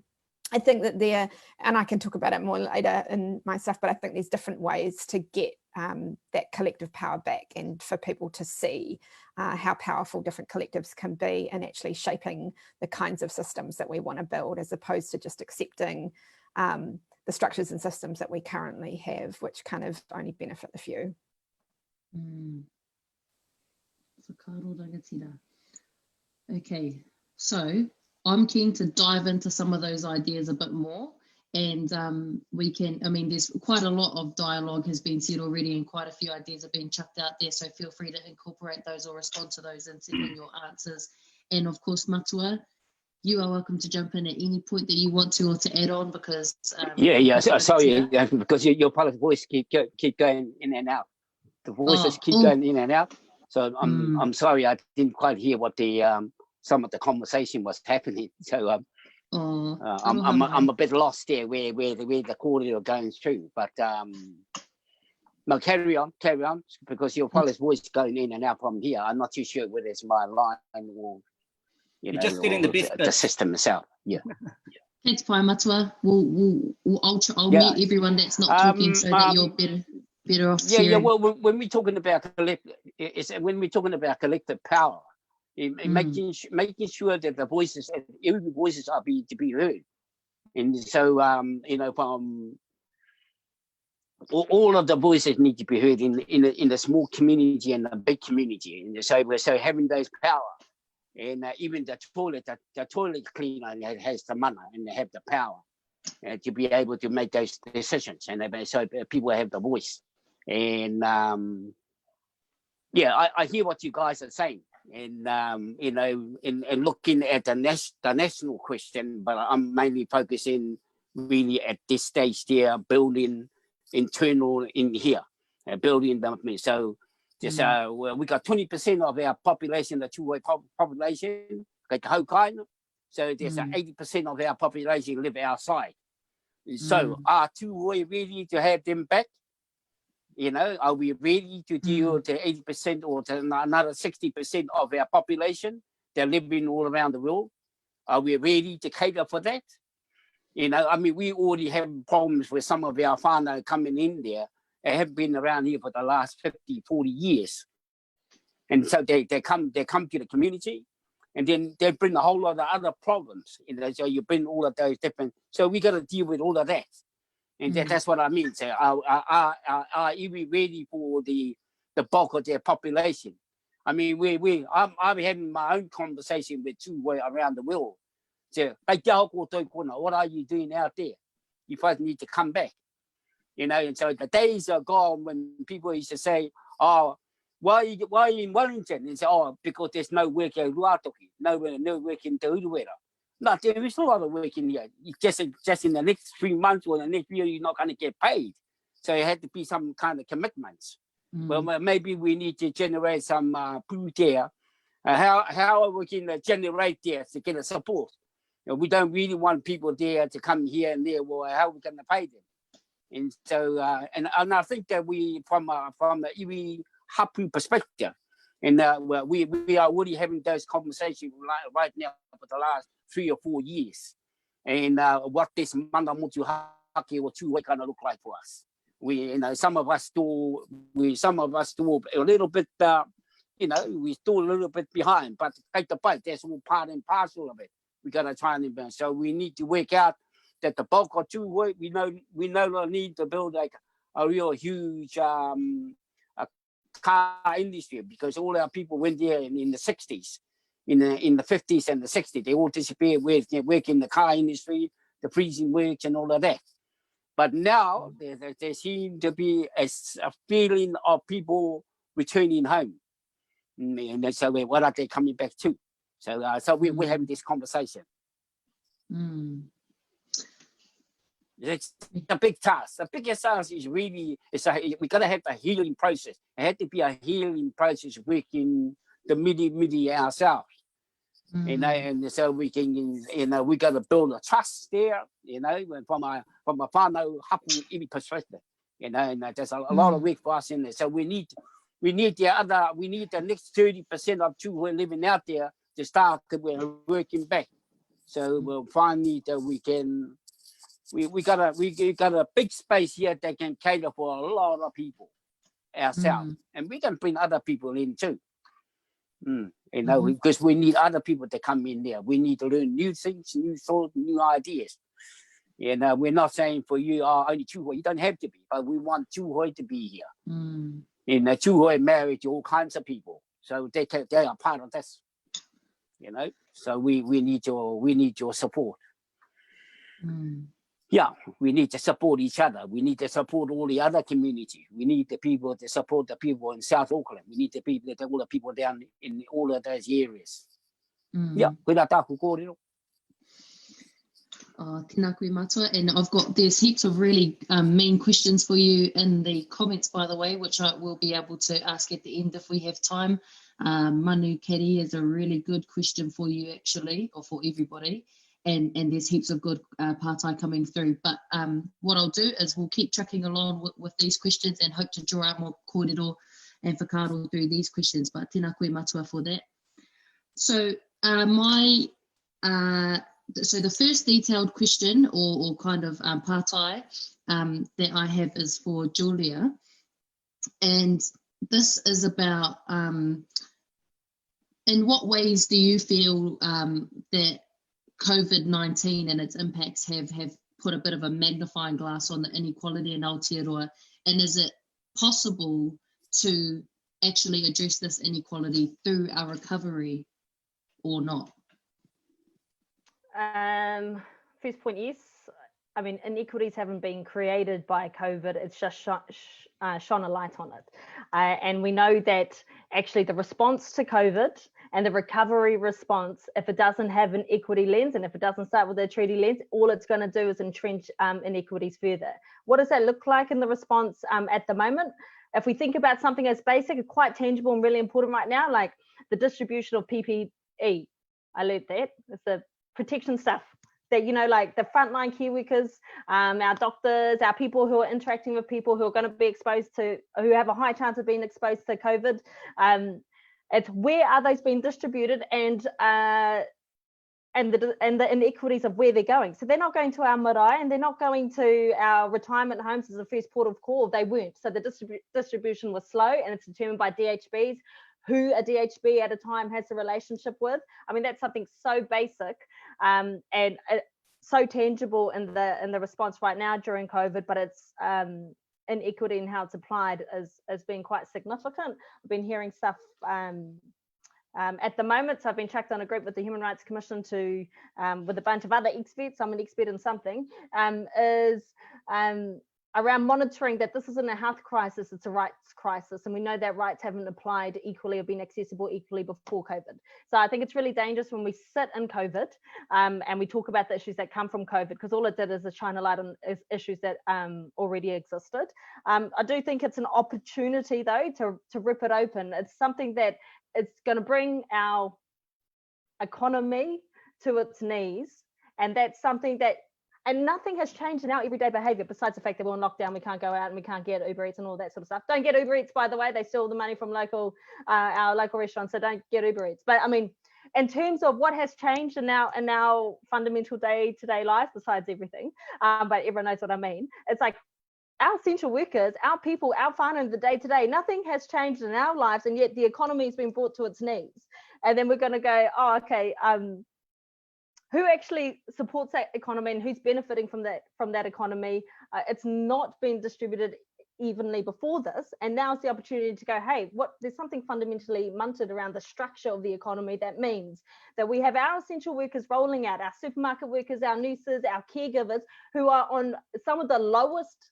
I think that there, and I can talk about it more later in my stuff, but I think there's different ways to get that collective power back, and for people to see how powerful different collectives can be in actually shaping the kinds of systems that we want to build, as opposed to just accepting the structures and systems that we currently have, which kind of only benefit the few. Okay, so I'm keen to dive into some of those ideas a bit more, and we can, I mean, there's quite a lot of dialogue has been said already, and quite a few ideas have been chucked out there, so feel free to incorporate those or respond to those and send in your answers. And of course, Matua, you are welcome to jump in at any point that you want to, or to add on, because sorry, because your pilot voice keep going in and out. The voices keep going in and out. So I'm sorry, I didn't quite hear what the some of the conversation was happening. So I'm a bit lost there where the corridor going through. But no, carry on, because your pilot's voice going in and out from here. I'm not too sure whether it's my line or you're just getting the best the system itself. Yeah. Thanks, Pai Matua. I'll mute everyone that's not talking, so that you're better off. Yeah. Well, when we're talking about collective power, making sure that the voices, every voices are to be heard, and so you know, from all of the voices need to be heard in the small community and the big community, and so having those power. And even the toilet cleaner has the money and they have the power to be able to make those decisions, and so people have the voice. And I hear what you guys are saying, and you know, in looking at the national question, but I'm mainly focusing really at this stage there, building internal in here, building them. So. We got 20% of our population, the two-way population, like the whole kind. So there's 80% of our population live outside. So are two-way ready to have them back? You know, are we ready to deal with the 80% or to another 60% of our population? They're living all around the world. Are we ready to cater for that? You know, I mean, we already have problems with some of our whānau coming in there. They have been around here for the last 50, 40 years. And so they come to the community, and then they bring a whole lot of other problems. You know, so you bring all of those different, so we got to deal with all of that. And that's what I mean. So are we ready for the bulk of their population? I mean, I'm having my own conversation with two-way around the world. So, what are you doing out there? You first need to come back. You know, and so the days are gone when people used to say, "Oh, why are you in Wellington?" And say, "Oh, because there's no work in Ruatoki, no work in Te Uruwera." No, there is a lot of work in here. Just in the next 3 months or the next year, you're not going to get paid. So it had to be some kind of commitments. Well, maybe we need to generate some poo there. How are we going to generate there to get a support? You know, we don't really want people there to come here and there. Well, how are we going to pay them? And so, and I think that we, from the iwi hapu perspective, and we are already having those conversations right now for the last 3 or 4 years, and what this manga motu hake or two-way going to look like for us. We, you know, some of us still a little bit, you know, we still a little bit behind, but take the bite. That's all part and parcel of it. We got to try and invest. So we need to work out that the bulk of two-way, we no need to build like a real huge a car industry, because all our people went there in the 60s, in the 50s and the 60s. They all disappeared with work in the car industry, the freezing works and all of that. But now there seems to be a feeling of people returning home. And so what are they coming back to? So we're having this conversation. It's a big task. The biggest task is really, we got to have a healing process. It had to be a healing process working the midi ourselves. You know, and so we can, you know, we got to build a trust there, you know, from a whānau hapu perspective, you know, and there's a lot of work for us in there. So we need the next 30% of children living out there to start working back. So we'll finally that we got a big space here that can cater for a lot of people ourselves, and we can bring other people in too. You know, because we need other people to come in there. We need to learn new things, new thoughts, new ideas. You know, we're not saying for you are only Chuhoi. You don't have to be, but we want Chuhoi to be here. You know, Chuhoi married to all kinds of people, so they are part of this. You know, so we need your support. Yeah, we need to support each other. We need to support all the other communities. We need the people to support the people in South Auckland. We need all the people down in all of those areas. Yeah, koina tāku kōrero. Tēnā koe matua, and there's heaps of really mean questions for you in the comments, by the way, which I will be able to ask at the end if we have time. Manu Kari is a really good question for you actually, or for everybody. And there's heaps of good partai coming through. But what I'll do is we'll keep trucking along with these questions and hope to draw out more kōrero and whakaaro through these questions. But tēnā koe matua for that. So so the first detailed question or kind of partai that I have is for Julia. And this is about in what ways do you feel that COVID-19 and its impacts have put a bit of a magnifying glass on the inequality in Aotearoa, and is it possible to actually address this inequality through our recovery or not? First point, yes. I mean, inequities haven't been created by COVID, it's just shone a light on it. And we know that actually the response to COVID and the recovery response, if it doesn't have an equity lens and if it doesn't start with a treaty lens, all it's going to do is entrench inequities further. What does that look like in the response at the moment? If we think about something as basic, quite tangible and really important right now, like the distribution of PPE, I learned that, it's the protection stuff. That, you know, like the frontline care workers, our doctors, our people who are interacting with people who are going to be exposed to, who have a high chance of being exposed to COVID. It's where are those being distributed and the inequities of where they're going. So they're not going to our marae and they're not going to our retirement homes as the first port of call. They weren't. So the distribution was slow, and it's determined by DHBs. Who a DHB at a time has a relationship with. I mean, that's something so basic and so tangible in the response right now during COVID, but it's inequity in how it's applied has been quite significant. I've been hearing stuff at the moment, so I've been tracked on a group with the Human Rights Commission with a bunch of other experts. I'm an expert in something, around monitoring that this isn't a health crisis, it's a rights crisis. And we know that rights haven't applied equally or been accessible equally before COVID. So I think it's really dangerous when we sit in COVID and we talk about the issues that come from COVID, because all it did is shine a light on issues that already existed. I do think it's an opportunity though to rip it open. It's something that it's going to bring our economy to its knees. And that's something that, and nothing has changed in our everyday behavior besides the fact that we're on lockdown, we can't go out and we can't get Uber Eats and all that sort of stuff. Don't get Uber Eats, by the way, they steal the money from our local restaurants, so don't get Uber Eats. But I mean, in terms of what has changed in our fundamental day-to-day life, besides everything, but everyone knows what I mean, it's like our essential workers, our people, our whānau in the day-to-day, nothing has changed in our lives, and yet the economy has been brought to its knees. And then we're going to go, oh, okay, who actually supports that economy and who's benefiting from that economy? It's not been distributed evenly before this, and now's the opportunity to go, hey, there's something fundamentally munted around the structure of the economy that means that we have our essential workers rolling out, our supermarket workers, our nurses, our caregivers, who are on some of the lowest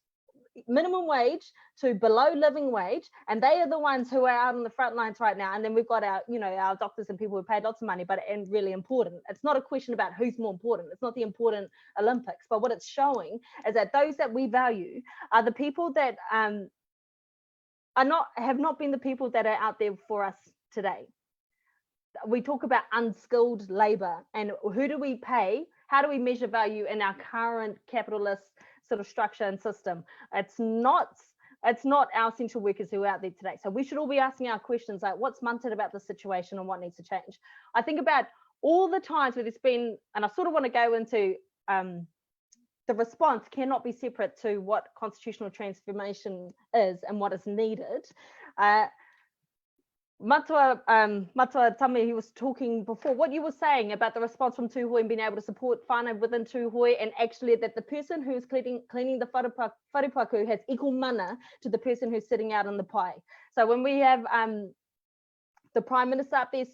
minimum wage to below living wage, and they are the ones who are out on the front lines right now. And then we've got our, you know, our doctors and people who paid lots of money, but and really important. It's not a question about who's more important. It's not the important Olympics, but what it's showing is that those that we value are the people that have not been the people that are out there for us today. We talk about unskilled labor, and who do we pay? How do we measure value in our current capitalist sort of structure and system? It's not our essential workers who are out there today. So we should all be asking our questions like, what's munted about the situation and what needs to change? I think about all the times where there's been, and I sort of want to go into the response cannot be separate to what constitutional transformation is and what is needed. Matua Tame, he was talking before, what you were saying about the response from Tūhoi and being able to support whānau within Tūhoi, and actually that the person who's cleaning the wharepaku has equal mana to the person who's sitting out on the pai. So when we have the Prime Minister up there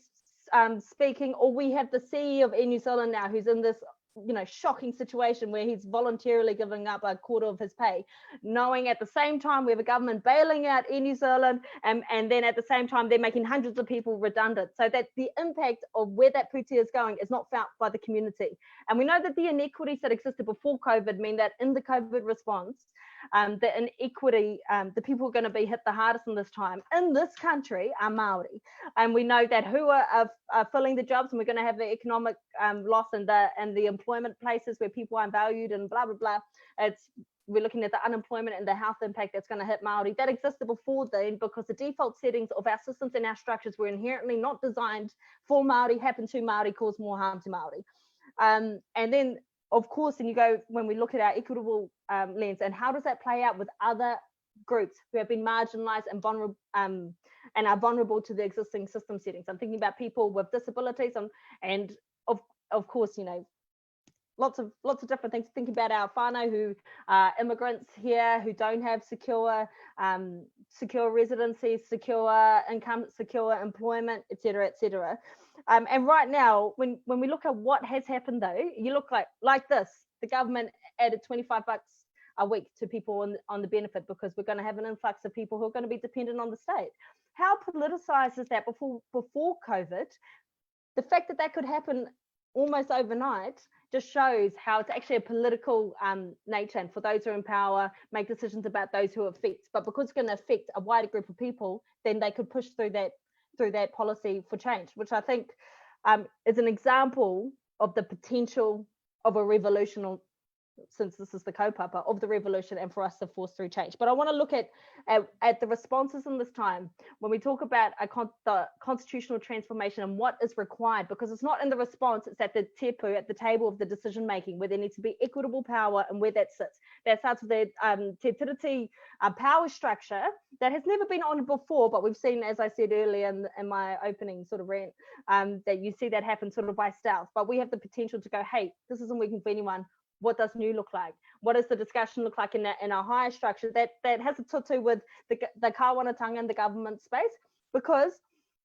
speaking, or we have the CEO of Air New Zealand now who's in this, you know, shocking situation where he's voluntarily giving up a quarter of his pay, knowing at the same time we have a government bailing out Air New Zealand, and then at the same time they're making hundreds of people redundant, so that the impact of where that putia is going is not felt by the community. And we know that the inequities that existed before COVID mean that in the COVID response, the inequity, the people who are going to be hit the hardest in this time in this country are Māori, and we know that who are filling the jobs, and we're going to have the economic loss and the employment places where people aren't valued and blah blah blah. We're looking at the unemployment and the health impact that's going to hit Māori. That existed before then because the default settings of our systems and our structures were inherently not designed for Māori, happen to Māori, cause more harm to Māori. And then of course, and you go, when we look at our equitable lens, and how does that play out with other groups who have been marginalized and vulnerable and are vulnerable to the existing system settings? I'm thinking about people with disabilities, and of course, you know, lots of different things. Thinking about our whānau who are immigrants here, who don't have secure residency, secure income, secure employment, etc., etc. And right now, when we look at what has happened, though, you look like this: the government added $25 a week to people on the benefit because we're going to have an influx of people who are going to be dependent on the state. How politicized is that before COVID? The fact that that could happen almost overnight just shows how it's actually a political nature, and for those who are in power make decisions about those who affect, but because it's going to affect a wider group of people, then they could push through that policy for change, which I think is an example of the potential of a revolution, since this is the kaupapa of the revolution, and for us to force through change. But I want to look at the responses in this time when we talk about the constitutional transformation and what is required, because it's not in the response, it's at the tepu, at the table of the decision making, where there needs to be equitable power and where that sits. That starts with the te tiriti power structure that has never been on before, but we've seen, as I said earlier in my opening sort of rant, that you see that happen sort of by stealth. But we have the potential to go, hey, this isn't working for anyone. What does new look like? What does the discussion look like in our higher structure that has to do with the kāwanatanga and the government space? Because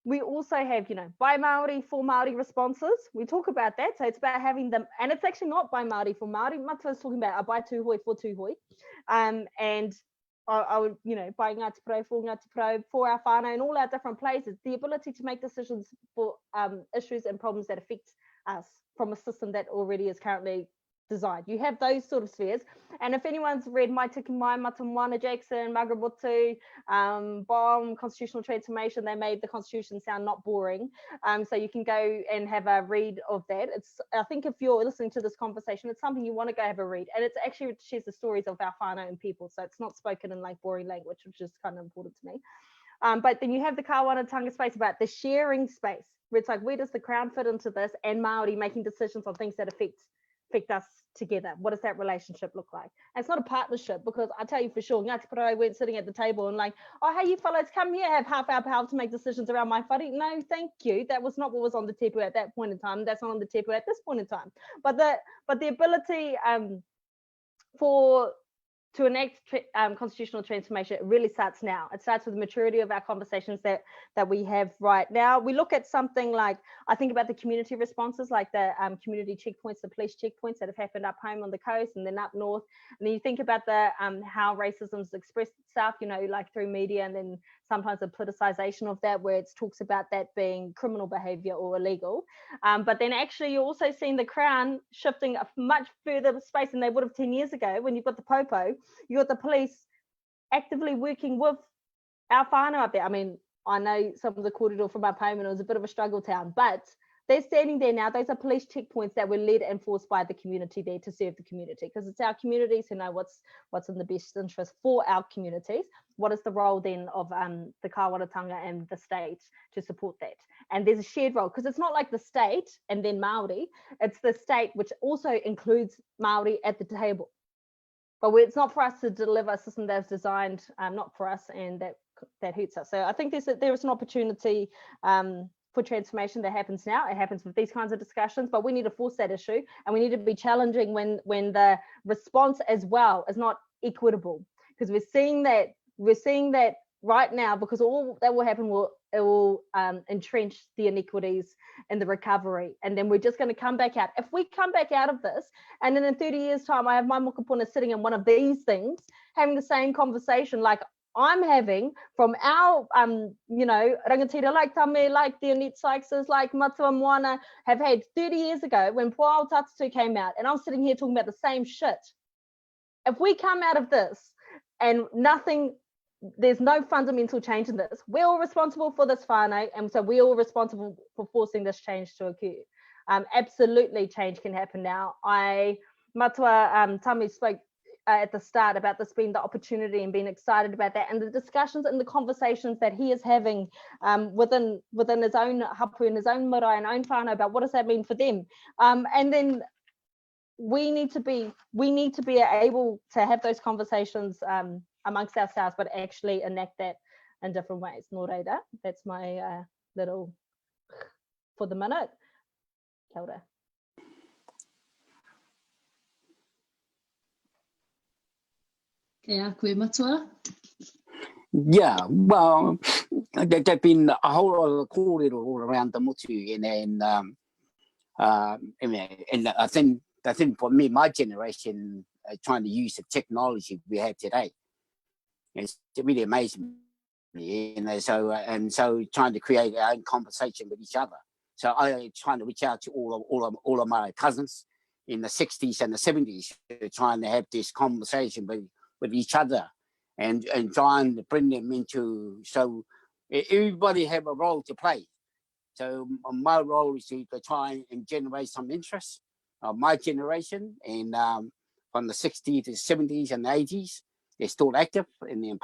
we also have, you know, by Māori, for Māori responses. We talk about that. So it's about having them, and it's actually not by Māori, for Māori. Matua is talking about by Tūhoi, for Tūhoi. And I would, you know, by Ngāti Porou, for our whānau, and all our different places, the ability to make decisions for issues and problems that affect us from a system that already is currently designed. You have those sort of spheres, and if anyone's read My Tiki Mai, Matamwana Jackson, Margaret Botu, Bomb, Constitutional Transformation, they made the Constitution sound not boring. So you can go and have a read of that. I think if you're listening to this conversation, it's something you want to go have a read, and it's actually shares the stories of our whānau and people, so it's not spoken in like boring language, which is kind of important to me. But then you have the kāwanatanga space about the sharing space, where it's like, where does the Crown fit into this, and Māori making decisions on things that affect us together. What does that relationship look like? And it's not a partnership, because I tell you for sure, Ngāti Porou weren't sitting at the table and like, oh, hey, you fellas, come here, have half our power to make decisions around my whare. No, thank you. That was not what was on the tepu at that point in time. That's not on the tepu at this point in time. But the ability for to enact constitutional transformation, it really starts now. It starts with the maturity of our conversations that we have right now. We look at something like, I think about the community responses, like the community checkpoints, the police checkpoints that have happened up home on the coast and then up north. And then you think about the how racism's expressed itself, you know, like through media, and then sometimes the politicization of that, where it talks about that being criminal behavior or illegal. But then actually you're also seeing the Crown shifting a much further space than they would have 10 years ago. When you've got the popo, you got the police actively working with Our Fano up there. I mean, I know some of the corridor from up home, and it was a bit of a struggle town, but they're standing there now. Those are police checkpoints that were led and forced by the community there to serve the community, because it's our communities who know what's in the best interest for our communities. What is the role then of the Kawaratanga and the state to support that? And there's a shared role, because it's not like the state and then Māori, it's the state which also includes Māori at the table. But it's not for us to deliver a system that's designed not for us, and that hurts us. So I think there is an opportunity for transformation that happens now. It happens with these kinds of discussions, but we need to force that issue, and we need to be challenging when the response as well is not equitable, because we're seeing that right now, because all that will happen it will entrench the inequities in the recovery, and then we're just going to come back out. If we come back out of this, and then in 30 years time I have my mokopuna sitting in one of these things having the same conversation like I'm having from our, you know, rangatira like Tame, like the Annette Sykes, like Matua Moana, have had 30 years ago when Pōao Tatatu came out, and I'm sitting here talking about the same shit. If we come out of this and there's no fundamental change in this, we're all responsible for this whānau, and so we're all responsible for forcing this change to occur. Absolutely, change can happen now. Matua Tame spoke at the start about this being the opportunity and being excited about that, and the discussions and the conversations that he is having within his own hapu and his own marae and own whānau about what does that mean for them. And then we need to be able to have those conversations amongst ourselves, but actually enact that in different ways. Nō reira, that's my little for the minute. Kia ora. Kia koe matua. Yeah, well, there've been a whole lot of kōrero all around the motu, and I think for me, my generation, trying to use the technology we have today, it's really amazing. You know, so trying to create our own conversation with each other. So I trying to reach out to all of my cousins in the 60s and the 70s, trying to have this conversation with each other, and trying to bring them into, so everybody have a role to play. So my role is to try and generate some interest of my generation, and from the 60s to 70s and 80s, they're still active and then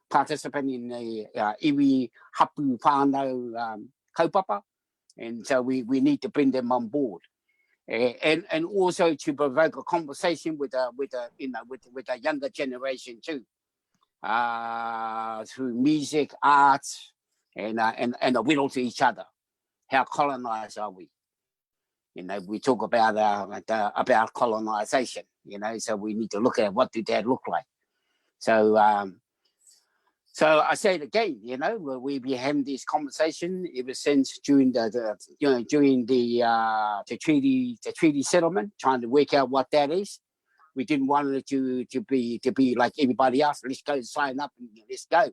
participating in the iwi hapu whānau kaupapa, and so we need to bring them on board, and also to provoke a conversation with the younger generation too, through music, art, and a will to each other. How colonized are we? You know, we talk about colonization. You know, so we need to look at what did that look like. So I say it again. You know, we've been having this conversation ever since during the treaty settlement, trying to work out what that is. We didn't want it to be like everybody else. Let's go sign up and let's go.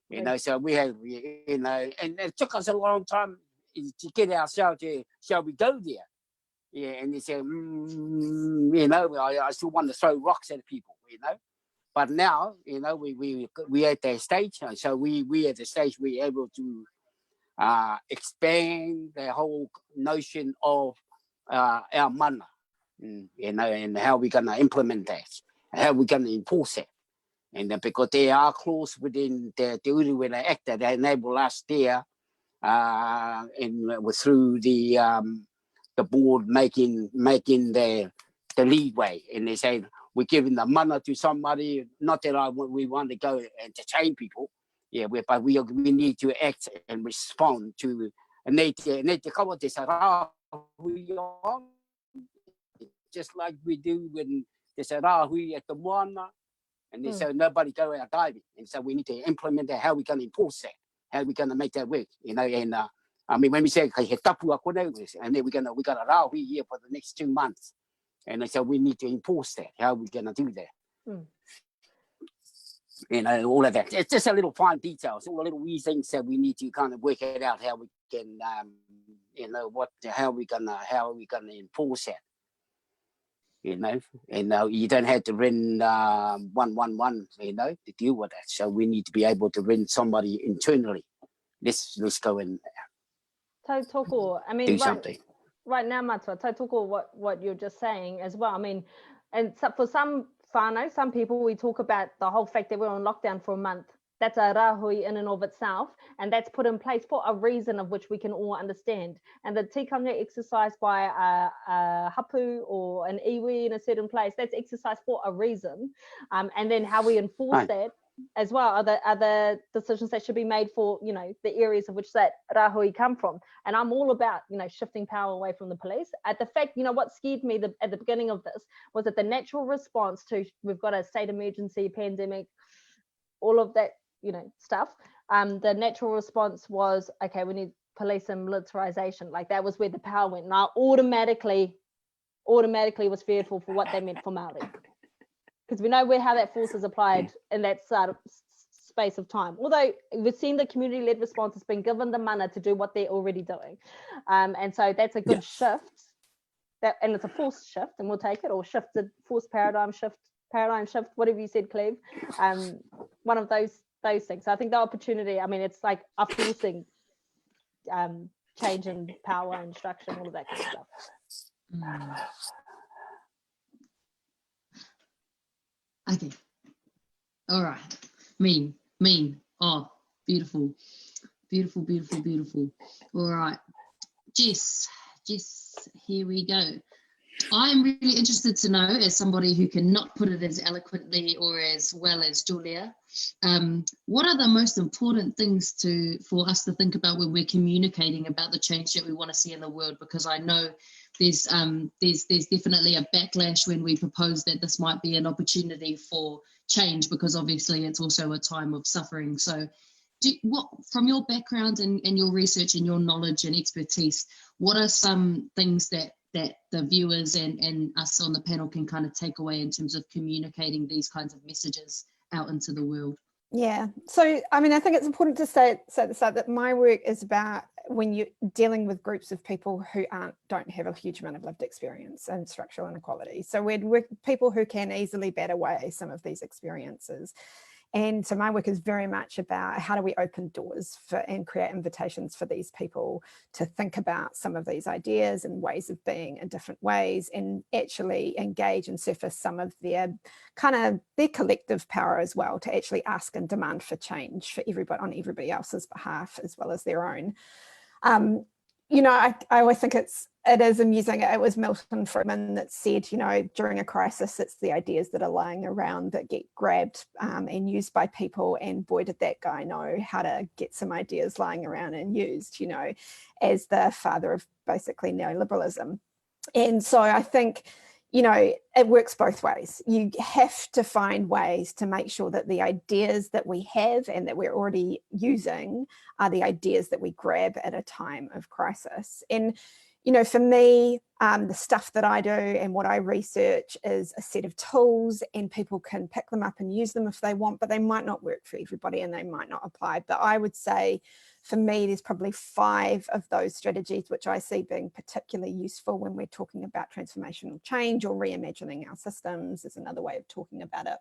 You know, so we have, you know, and it took us a long time to get ourselves to, shall we go there? Yeah, and they say, you know, I still want to throw rocks at people, you know. But now, you know, we at that stage, so we at the stage we're able to expand the whole notion of our mana, you know, and how we're going to implement that, how we're going to enforce it. And because there are clauses within the Uruwera Act that enable us there, and through the board making the leadway, and they say we're giving the mana to somebody. Not that we want to go and to train people, yeah, but we need to act and respond to. And they cover this just like we do when they say we at the moana, And then so nobody go out diving. And so we need to implement that, how we can enforce that, how we going to make that work, you know. And I mean, when we say, and then we got a rauhi here for the next 2 months. And so we need to enforce that, how we going to do that. You know, all of that. It's just a little fine details, all the little wee things that we need to kind of work it out, how we can, you know, how are we gonna enforce that, you know. And you don't have to ring 111, you know, to deal with that. So we need to be able to ring somebody internally. Let's go and Tautoko, I mean, do something. Right now, Matua, Tautoko, what you're just saying as well. I mean, and so for some whānau, some people, we talk about the whole fact that we're on lockdown for a month. That's a rahui in and of itself, and that's put in place for a reason of which we can all understand. And the tikanga exercise by a hapu or an iwi in a certain place, that's exercise for a reason. And then how we enforce that as well are the decisions that should be made for, you know, the areas of which that rahui come from. And I'm all about, you know, shifting power away from the police. At the fact, you know, what scared me at the beginning of this was that the natural response to, we've got a state emergency, pandemic, all of that, you know, stuff. The natural response was, okay, we need police and militarization. Like that was where the power went. And I automatically was fearful for what they meant for Māori. Because we know how that force is applied in that sort of space of time. Although we've seen the community-led response has been given the mana to do what they're already doing. And so that's a good shift. And it's a forced shift, and we'll take it, or shifted, forced paradigm shift, whatever you said, Cleve. One of those things. So I think the opportunity, I mean, it's like a forcing change in power and structure and all of that kind of stuff. Okay. All right. Mean. Oh, beautiful. All right. Jess, here we go. I'm really interested to know, as somebody who cannot put it as eloquently or as well as Julia, what are the most important things for us to think about when we're communicating about the change that we want to see in the world? Because I know there's definitely a backlash when we propose that this might be an opportunity for change, because obviously it's also a time of suffering. So from your background and your research and your knowledge and expertise, what are some things that the viewers and us on the panel can kind of take away in terms of communicating these kinds of messages out into the world? Yeah, so I mean, I think it's important to say at the start that my work is about when you're dealing with groups of people who don't have a huge amount of lived experience and structural inequality. So we're with people who can easily bat away some of these experiences. And so my work is very much about how do we open doors and create invitations for these people to think about some of these ideas and ways of being in different ways, and actually engage and surface some of their collective power as well, to actually ask and demand for change for everybody on everybody else's behalf as well as their own. You know, I always think it is amusing. It was Milton Friedman that said, you know, during a crisis, it's the ideas that are lying around that get grabbed and used by people. And boy, did that guy know how to get some ideas lying around and used, you know, as the father of basically neoliberalism. And so I think, you know, it works both ways. You have to find ways to make sure that the ideas that we have and that we're already using are the ideas that we grab at a time of crisis. And, you know, for me, the stuff that I do and what I research is a set of tools, and people can pick them up and use them if they want, but they might not work for everybody and they might not apply. But I would say, for me, there's probably 5 of those strategies which I see being particularly useful when we're talking about transformational change, or reimagining our systems is another way of talking about it.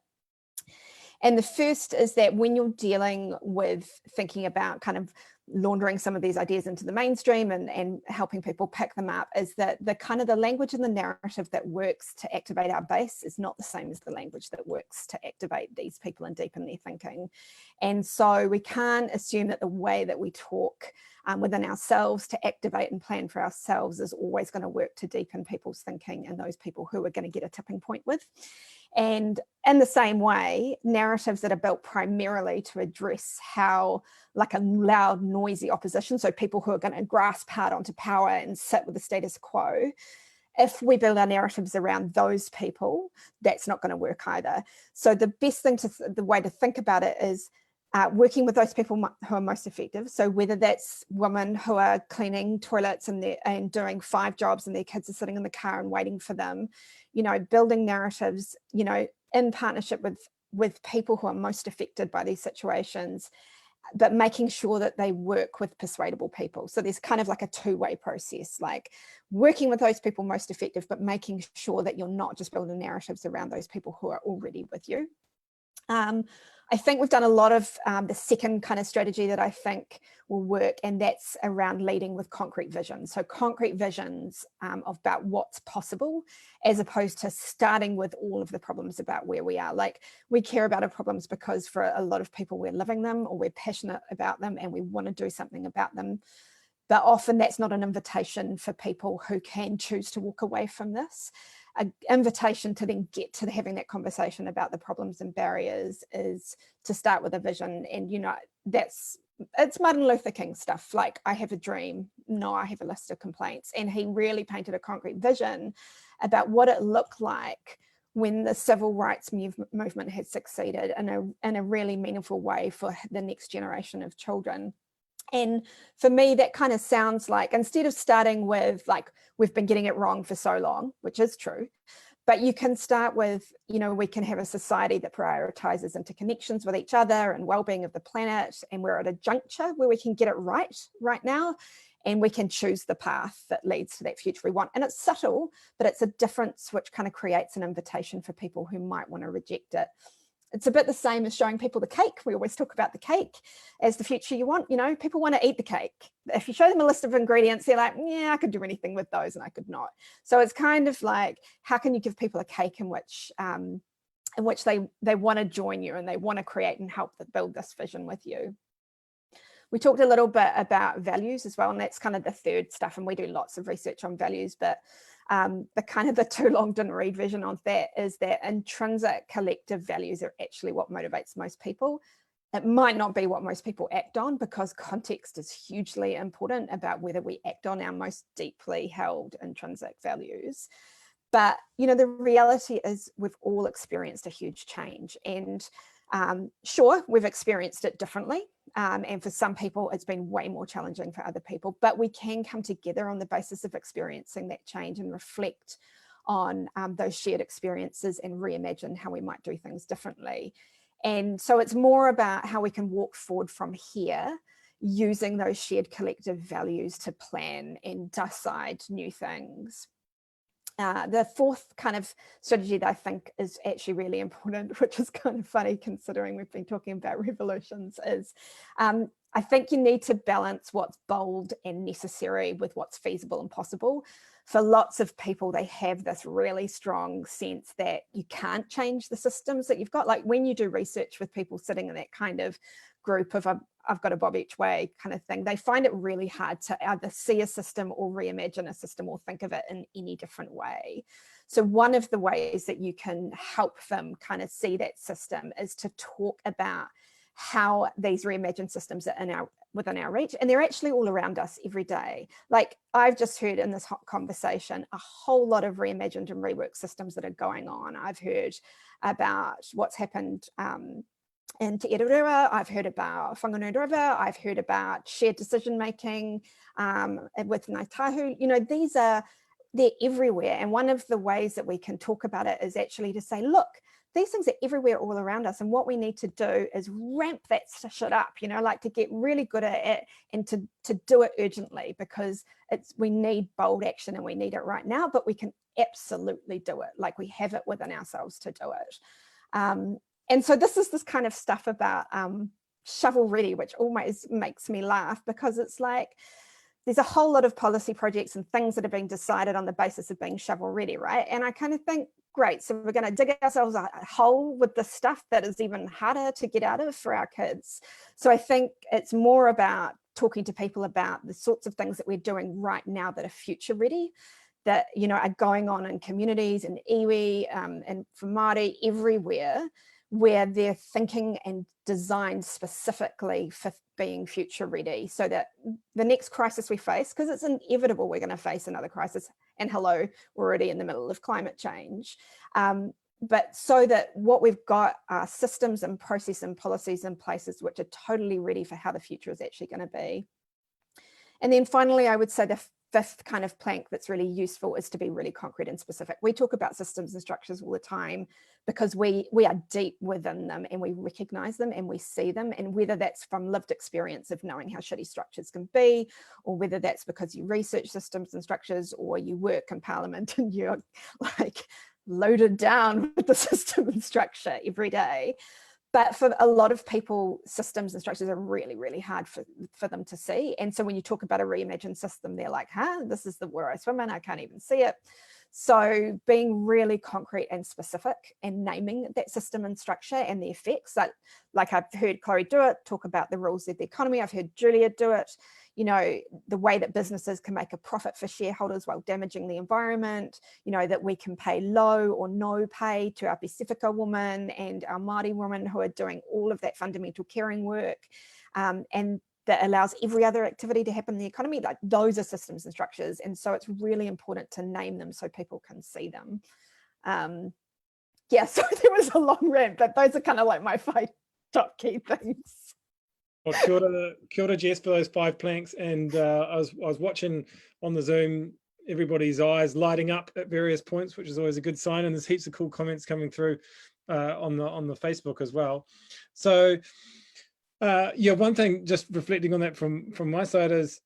And the first is that when you're dealing with thinking about kind of laundering some of these ideas into the mainstream and helping people pick them up, is that the language and the narrative that works to activate our base is not the same as the language that works to activate these people and deepen their thinking. And so we can't assume that the way that we talk within ourselves to activate and plan for ourselves is always going to work to deepen people's thinking and those people who are going to get a tipping point with. And in the same way, narratives that are built primarily to address how, like a loud, noisy opposition, so people who are going to grasp hard onto power and sit with the status quo, if we build our narratives around those people, that's not going to work either. So the best thing the way to think about it is working with those people who are most effective. So whether that's women who are cleaning toilets and doing 5 jobs and their kids are sitting in the car and waiting for them, you know, building narratives, you know, in partnership with people who are most affected by these situations, but making sure that they work with persuadable people. So there's kind of like a two-way process, like working with those people most effective, but making sure that you're not just building narratives around those people who are already with you. I think we've done a lot of the second kind of strategy that I think will work, and that's around leading with concrete visions. So concrete visions about what's possible, as opposed to starting with all of the problems about where we are. Like, we care about our problems because for a lot of people we're living them, or we're passionate about them and we want to do something about them. But often that's not an invitation for people who can choose to walk away from this. An invitation to then get to having that conversation about the problems and barriers is to start with a vision. And, you know, it's Martin Luther King stuff, like, I have a dream, no, I have a list of complaints. And he really painted a concrete vision about what it looked like when the civil rights movement had succeeded in a really meaningful way for the next generation of children. And for me, that kind of sounds like, instead of starting with like, we've been getting it wrong for so long, which is true, but you can start with, you know, we can have a society that prioritizes interconnections with each other and well-being of the planet, and we're at a juncture where we can get it right now, and we can choose the path that leads to that future we want. And it's subtle, but it's a difference which kind of creates an invitation for people who might want to reject it. It's a bit the same as showing people the cake. We always talk about the cake as the future you want. You know, people want to eat the cake. If you show them a list of ingredients, they're like, yeah, I could do anything with those and I could not. So it's kind of like, how can you give people a cake in which they want to join you and they want to create and help build this vision with you. We talked a little bit about values as well, and that's kind of the third stuff. And we do lots of research on values, but the too long didn't read vision on that is that intrinsic collective values are actually what motivates most people. It might not be what most people act on, because context is hugely important about whether we act on our most deeply held intrinsic values. But, you know, the reality is we've all experienced a huge change, and sure, we've experienced it differently. And for some people, it's been way more challenging for other people, but we can come together on the basis of experiencing that change and reflect on those shared experiences and reimagine how we might do things differently. And so it's more about how we can walk forward from here, using those shared collective values to plan and decide new things. The fourth kind of strategy that I think is actually really important, which is kind of funny considering we've been talking about revolutions, is I think you need to balance what's bold and necessary with what's feasible and possible. For lots of people, they have this really strong sense that you can't change the systems that you've got. Like when you do research with people sitting in that kind of group of I've got a bob each way kind of thing, they find it really hard to either see a system or reimagine a system or think of it in any different way. So one of the ways that you can help them kind of see that system is to talk about how these reimagined systems are within our reach, and they're actually all around us every day. Like I've just heard in this conversation a whole lot of reimagined and reworked systems that are going on. I've heard about what's happened in Te Aotearoa, I've heard about Whanganui River, I've heard about shared decision making with Ngāi Tahu. You know, they're everywhere. And one of the ways that we can talk about it is actually to say, look, these things are everywhere all around us. And what we need to do is ramp that shit up, you know, like to get really good at it and to do it urgently, because we need bold action and we need it right now, but we can absolutely do it. Like we have it within ourselves to do it. And so this is this kind of stuff about shovel ready, which always makes me laugh, because it's like, there's a whole lot of policy projects and things that are being decided on the basis of being shovel ready, right? And I kind of think, great, so we're going to dig ourselves a hole with the stuff that is even harder to get out of for our kids. So I think it's more about talking to people about the sorts of things that we're doing right now that are future ready, that, you know, are going on in communities and iwi and for Māori everywhere, where they're thinking and designed specifically for being future ready, so that the next crisis we face, because it's inevitable we're going to face another crisis, And hello, we're already in the middle of climate change. But so that what we've got are systems and process and policies in places which are totally ready for how the future is actually going to be. And then finally, I would say the fifth kind of plank that's really useful is to be really concrete and specific. We talk about systems and structures all the time because we are deep within them and we recognize them and we see them, and whether that's from lived experience of knowing how shitty structures can be, or whether that's because you research systems and structures or you work in Parliament and you're like loaded down with the system and structure every day. But for a lot of people, systems and structures are really, really hard for them to see. And so when you talk about a reimagined system, they're like, huh, this is where I swim in, I can't even see it. So being really concrete and specific and naming that system and structure and the effects, like I've heard Chloe do it, talk about the rules of the economy. I've heard Julia do it, you know, the way that businesses can make a profit for shareholders while damaging the environment, you know, that we can pay low or no pay to our Pacifica women and our Māori women who are doing all of that fundamental caring work, and that allows every other activity to happen in the economy. Like, those are systems and structures. And so it's really important to name them so people can see them. Yeah, so there was a long rant, but those are kind of like my 5 top key things. Well, kia ora, Jess, for those 5 planks. And I was watching on the Zoom, everybody's eyes lighting up at various points, which is always a good sign. And there's heaps of cool comments coming through on the Facebook as well. So yeah, one thing, just reflecting on that from my side is,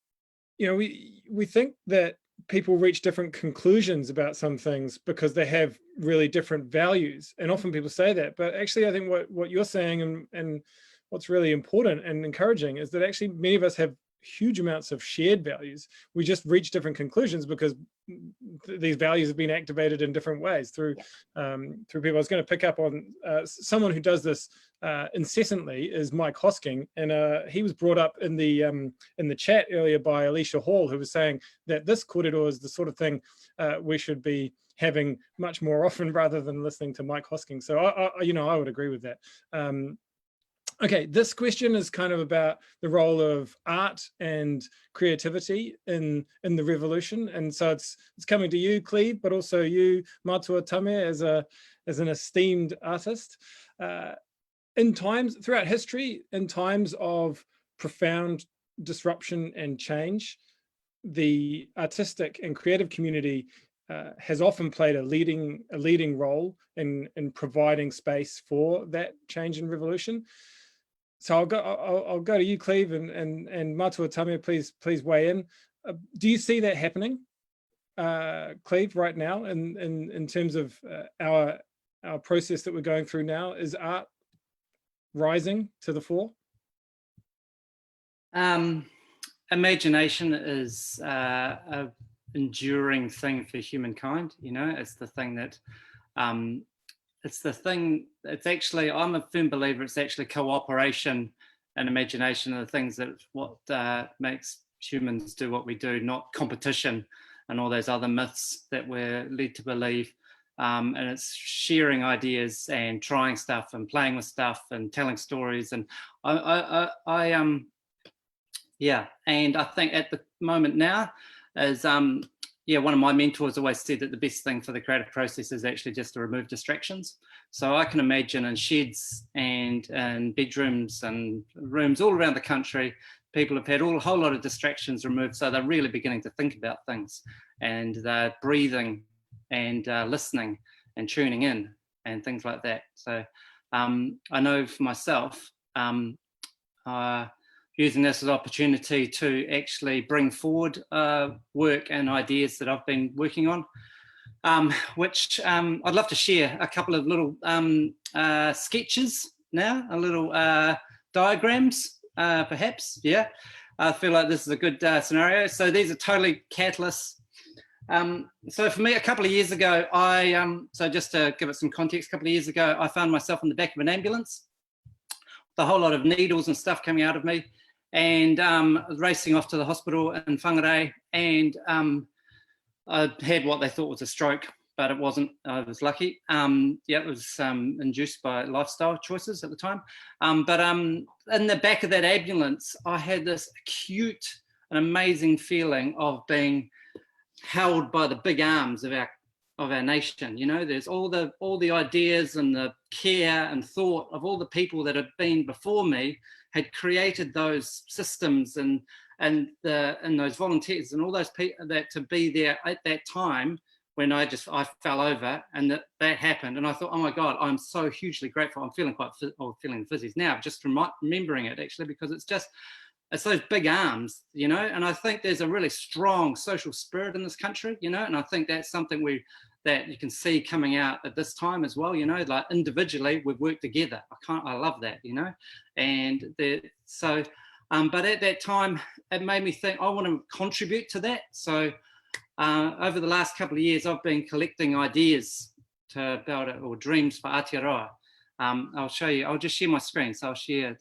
you know, we think that people reach different conclusions about some things because they have really different values. And often people say that, but actually I think what you're saying and what's really important and encouraging is that actually many of us have huge amounts of shared values. We just reach different conclusions because these values have been activated in different ways through people. I was going to pick up on someone who does this incessantly is Mike Hosking, and he was brought up in the chat earlier by Alicia Hall, who was saying that this kōrero is the sort of thing we should be having much more often rather than listening to Mike Hosking. So I would agree with that. Okay, this question is kind of about the role of art and creativity in the revolution, and so it's coming to you, Cleve, but also you, Matua Tame, as an esteemed artist. Throughout history, in times of profound disruption and change, the artistic and creative community has often played a leading role in providing space for that change and revolution. So I'll go to you, Cleve, and Matua Tame, please weigh in. Do you see that happening, Cleve, right now in terms of our process that we're going through now? Is art rising to the fore? Imagination is an enduring thing for humankind. You know, it's the thing that it's actually, I'm a firm believer, it's actually cooperation and imagination are the things that what makes humans do what we do, not competition and all those other myths that we're led to believe. And it's sharing ideas and trying stuff and playing with stuff and telling stories. And yeah, and I think at the moment now is one of my mentors always said that the best thing for the creative process is actually just to remove distractions. So I can imagine in sheds and bedrooms and rooms all around the country, people have had a whole lot of distractions removed. So they're really beginning to think about things, and they're breathing and listening and tuning in and things like that. So I know for myself, using this as an opportunity to actually bring forward work and ideas that I've been working on, which I'd love to share a couple of little sketches now, a little diagrams, perhaps, yeah. I feel like this is a good scenario. So these are totally catalysts. So for me, a couple of years ago, so just to give it some context, a couple of years ago, I found myself in the back of an ambulance, with a whole lot of needles and stuff coming out of me, and racing off to the hospital in Whangarei, and I had what they thought was a stroke, but it wasn't. I was lucky. Yeah, it was induced by lifestyle choices at the time. But in the back of that ambulance, I had this acute and amazing feeling of being held by the big arms of our nation. You know, there's all the ideas and the care and thought of all the people that had been before me had created those systems and those volunteers and all those people that to be there at that time when I fell over and that happened. And I thought, oh my God, I'm so hugely grateful. I'm feeling feeling the fizzies now, just remembering it actually, because it's those big arms, you know, and I think there's a really strong social spirit in this country, you know, and I think that's something that you can see coming out at this time as well, you know, like individually we've worked together. I love that, you know, and but at that time it made me think I want to contribute to that. So over the last couple of years, I've been collecting ideas to build it, or dreams for Aotearoa. I'll show you, I'll just share my screen. So I'll share,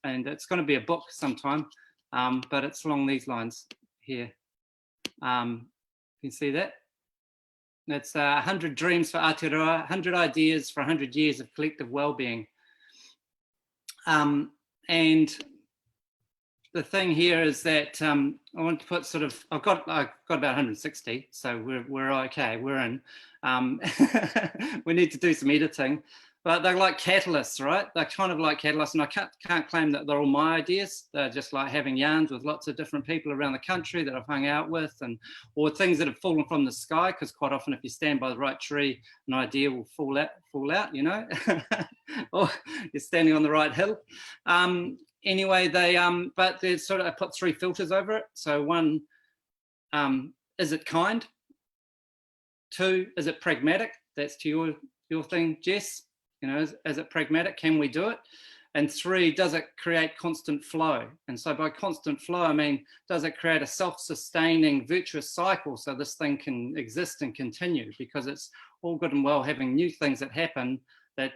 and it's going to be a book sometime, but it's along these lines here. You can see that. It's 100 dreams for Aotearoa, 100 ideas for 100 years of collective well-being. And the thing here is that I want to put sort of, I've got about 160, so we're okay, we're in. We need to do some editing, but they're like catalysts, right? They're kind of like catalysts, and I can't claim that they're all my ideas. They're just like having yarns with lots of different people around the country that I've hung out with, or things that have fallen from the sky, because quite often if you stand by the right tree, an idea will fall out, you know, or you're standing on the right hill. Anyway, but there's sort of, I put 3 filters over it. So 1, is it kind? 2, is it pragmatic? That's to your thing, Jess. You know, is it pragmatic? Can we do it? And 3, does it create constant flow? And so by constant flow, I mean, does it create a self-sustaining virtuous cycle so this thing can exist and continue? Because it's all good and well having new things that happen that,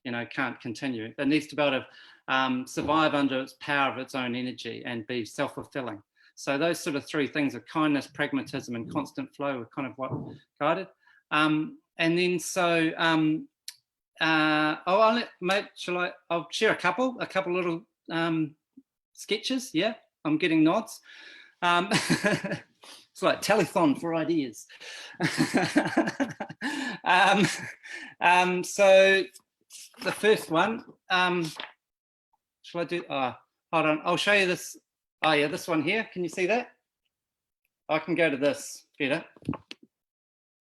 you know, can't continue. It needs to be able to survive under its power of its own energy and be self-fulfilling. So those sort of 3 things of kindness, pragmatism, and constant flow are kind of what guided. And then so, I'll share a couple little sketches. Yeah, I'm getting nods. It's like telethon for ideas. So the first one, shall I do? Hold on, I'll show you this. Oh yeah, this one here. Can you see that? I can go to this better.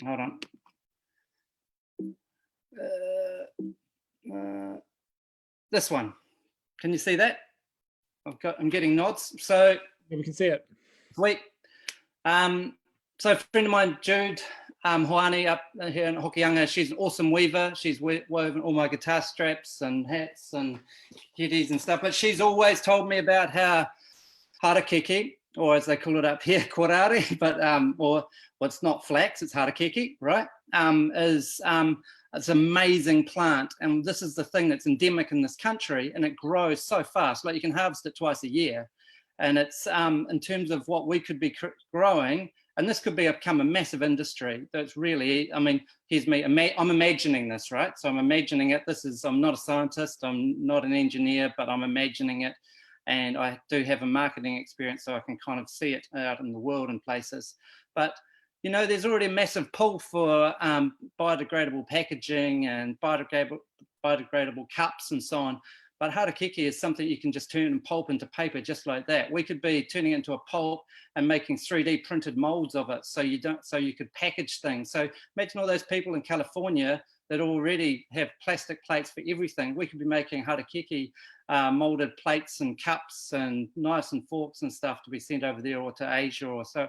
Hold on. This one. Can you see that? I'm getting nods. So Yeah, we can see it. sweet. So a friend of mine, Jude Hoani, up here in Hokianga, she's an awesome weaver. She's woven all my guitar straps and hats and kitties and stuff. But she's always told me about how harakeke, or as they call it up here, korare, but or it's not flax, it's harakeke, right? It's an amazing plant, and this is the thing that's endemic in this country, and it grows so fast. Like you can harvest it twice a year, and it's in terms of what we could be growing, and this could become a massive industry. That's really, I mean, here's me. I'm imagining this, right? So I'm imagining it. I'm not a scientist, I'm not an engineer, but I'm imagining it, and I do have a marketing experience, so I can kind of see it out in the world and places. But you know, there's already a massive pull for biodegradable packaging and biodegradable cups and so on. But harakeke is something you can just turn and pulp into paper just like that. We could be turning it into a pulp and making 3D printed molds of it, so you could package things. So imagine all those people in California that already have plastic plates for everything. We could be making harakeke molded plates and cups and knives and forks and stuff to be sent over there or to Asia or so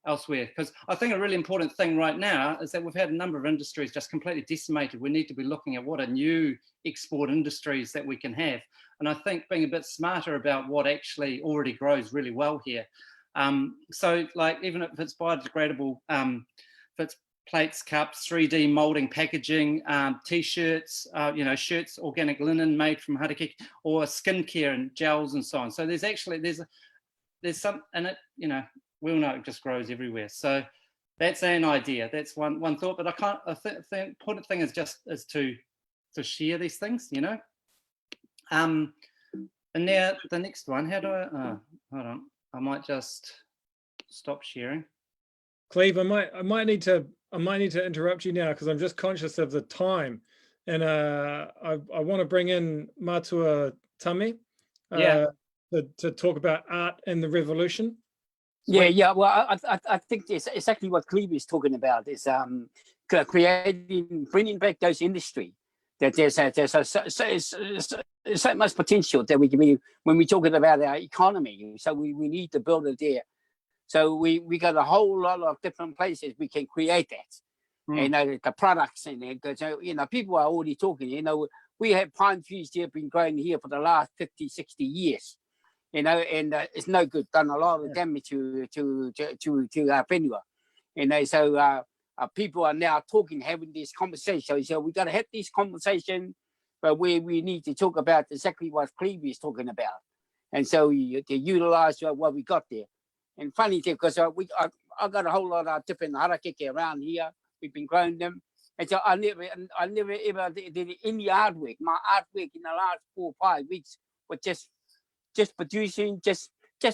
elsewhere. Because I think a really important thing right now is that we've had a number of industries just completely decimated. We need to be looking at what are new export industries that we can have. And I think being a bit smarter about what actually already grows really well here. So like, even if it's biodegradable, if it's plates, cups, 3D molding, packaging, t-shirts, you know, shirts, organic linen made from harakeke, or skincare and gels and so on. So there's actually, there's some, and it, you know, we all know it just grows everywhere. So that's an idea. That's one thought. But I think important thing is just to share these things, you know. And now the next one. How do I? Hold on. I might just stop sharing. Cleve, I might need to interrupt you now because I'm just conscious of the time, and I want to bring in Matua Tame to talk about art and the revolution. Yeah. Well, I think it's exactly what Cleve is talking about. Is bringing back those industry. That there's so much potential that we can be when we're talking about our economy. So we need to build it there. So we got a whole lot of different places we can create that. You know, the products and so, you know, people are already talking. You know, we have pine trees here been growing here for the last 50, 60 years. You know, and it's no good. Done a lot of damage to our whenua. You know, so people are now talking, having this conversation. So we got to have this conversation, but we need to talk about exactly what Cleve is talking about, and so to utilize what we got there. And funny thing, because I got a whole lot of different harakeke around here. We've been growing them, and so I never ever did any artwork. My artwork in the last 4 or 5 weeks was just producing, just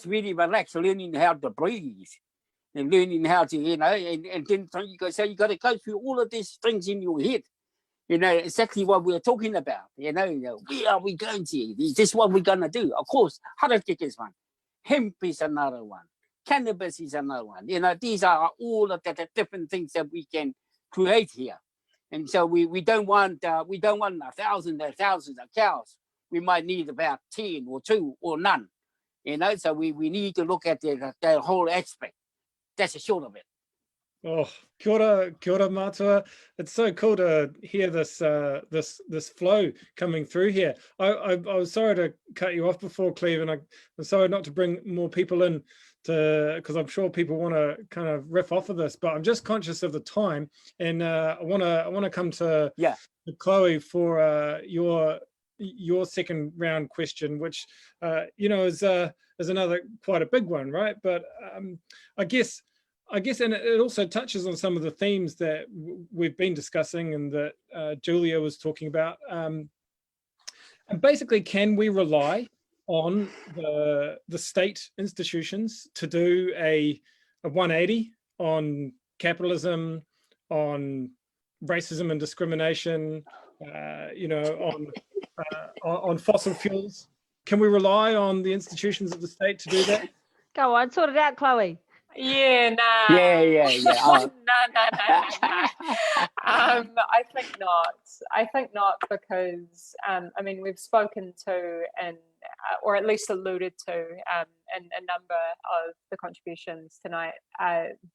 really relax, learning how to breathe, and learning how to, you know, and then you got to go through all of these things in your head. You know, exactly what we're talking about. You know, where are we going to? Is this what we're going to do? Of course, harakeke is one. Hemp is another one. Cannabis is another one. You know, these are all of the different things that we can create here. And so we don't want thousands of cows. We might need about 10 or 2 or none. You know, so we need to look at the whole aspect. That's the short of it. Oh, kia ora Matua. It's so cool to hear this this flow coming through here. I was sorry to cut you off before, Cleve, and I'm sorry not to bring more people in because I'm sure people want to kind of riff off of this, but I'm just conscious of the time, and I want to come to Chloe for your second round question, which you know is another quite a big one, right? But I guess, and it also touches on some of the themes that we've been discussing and that Julia was talking about. And basically, can we rely on the state institutions to do a 180 on capitalism, on racism and discrimination, you know, on fossil fuels? Can we rely on the institutions of the state to do that? Go on, sort it out, Chloe. Yeah, nah. Yeah. Oh. No. I think not. I think not because I mean, we've spoken to and or at least alluded to in a number of the contributions tonight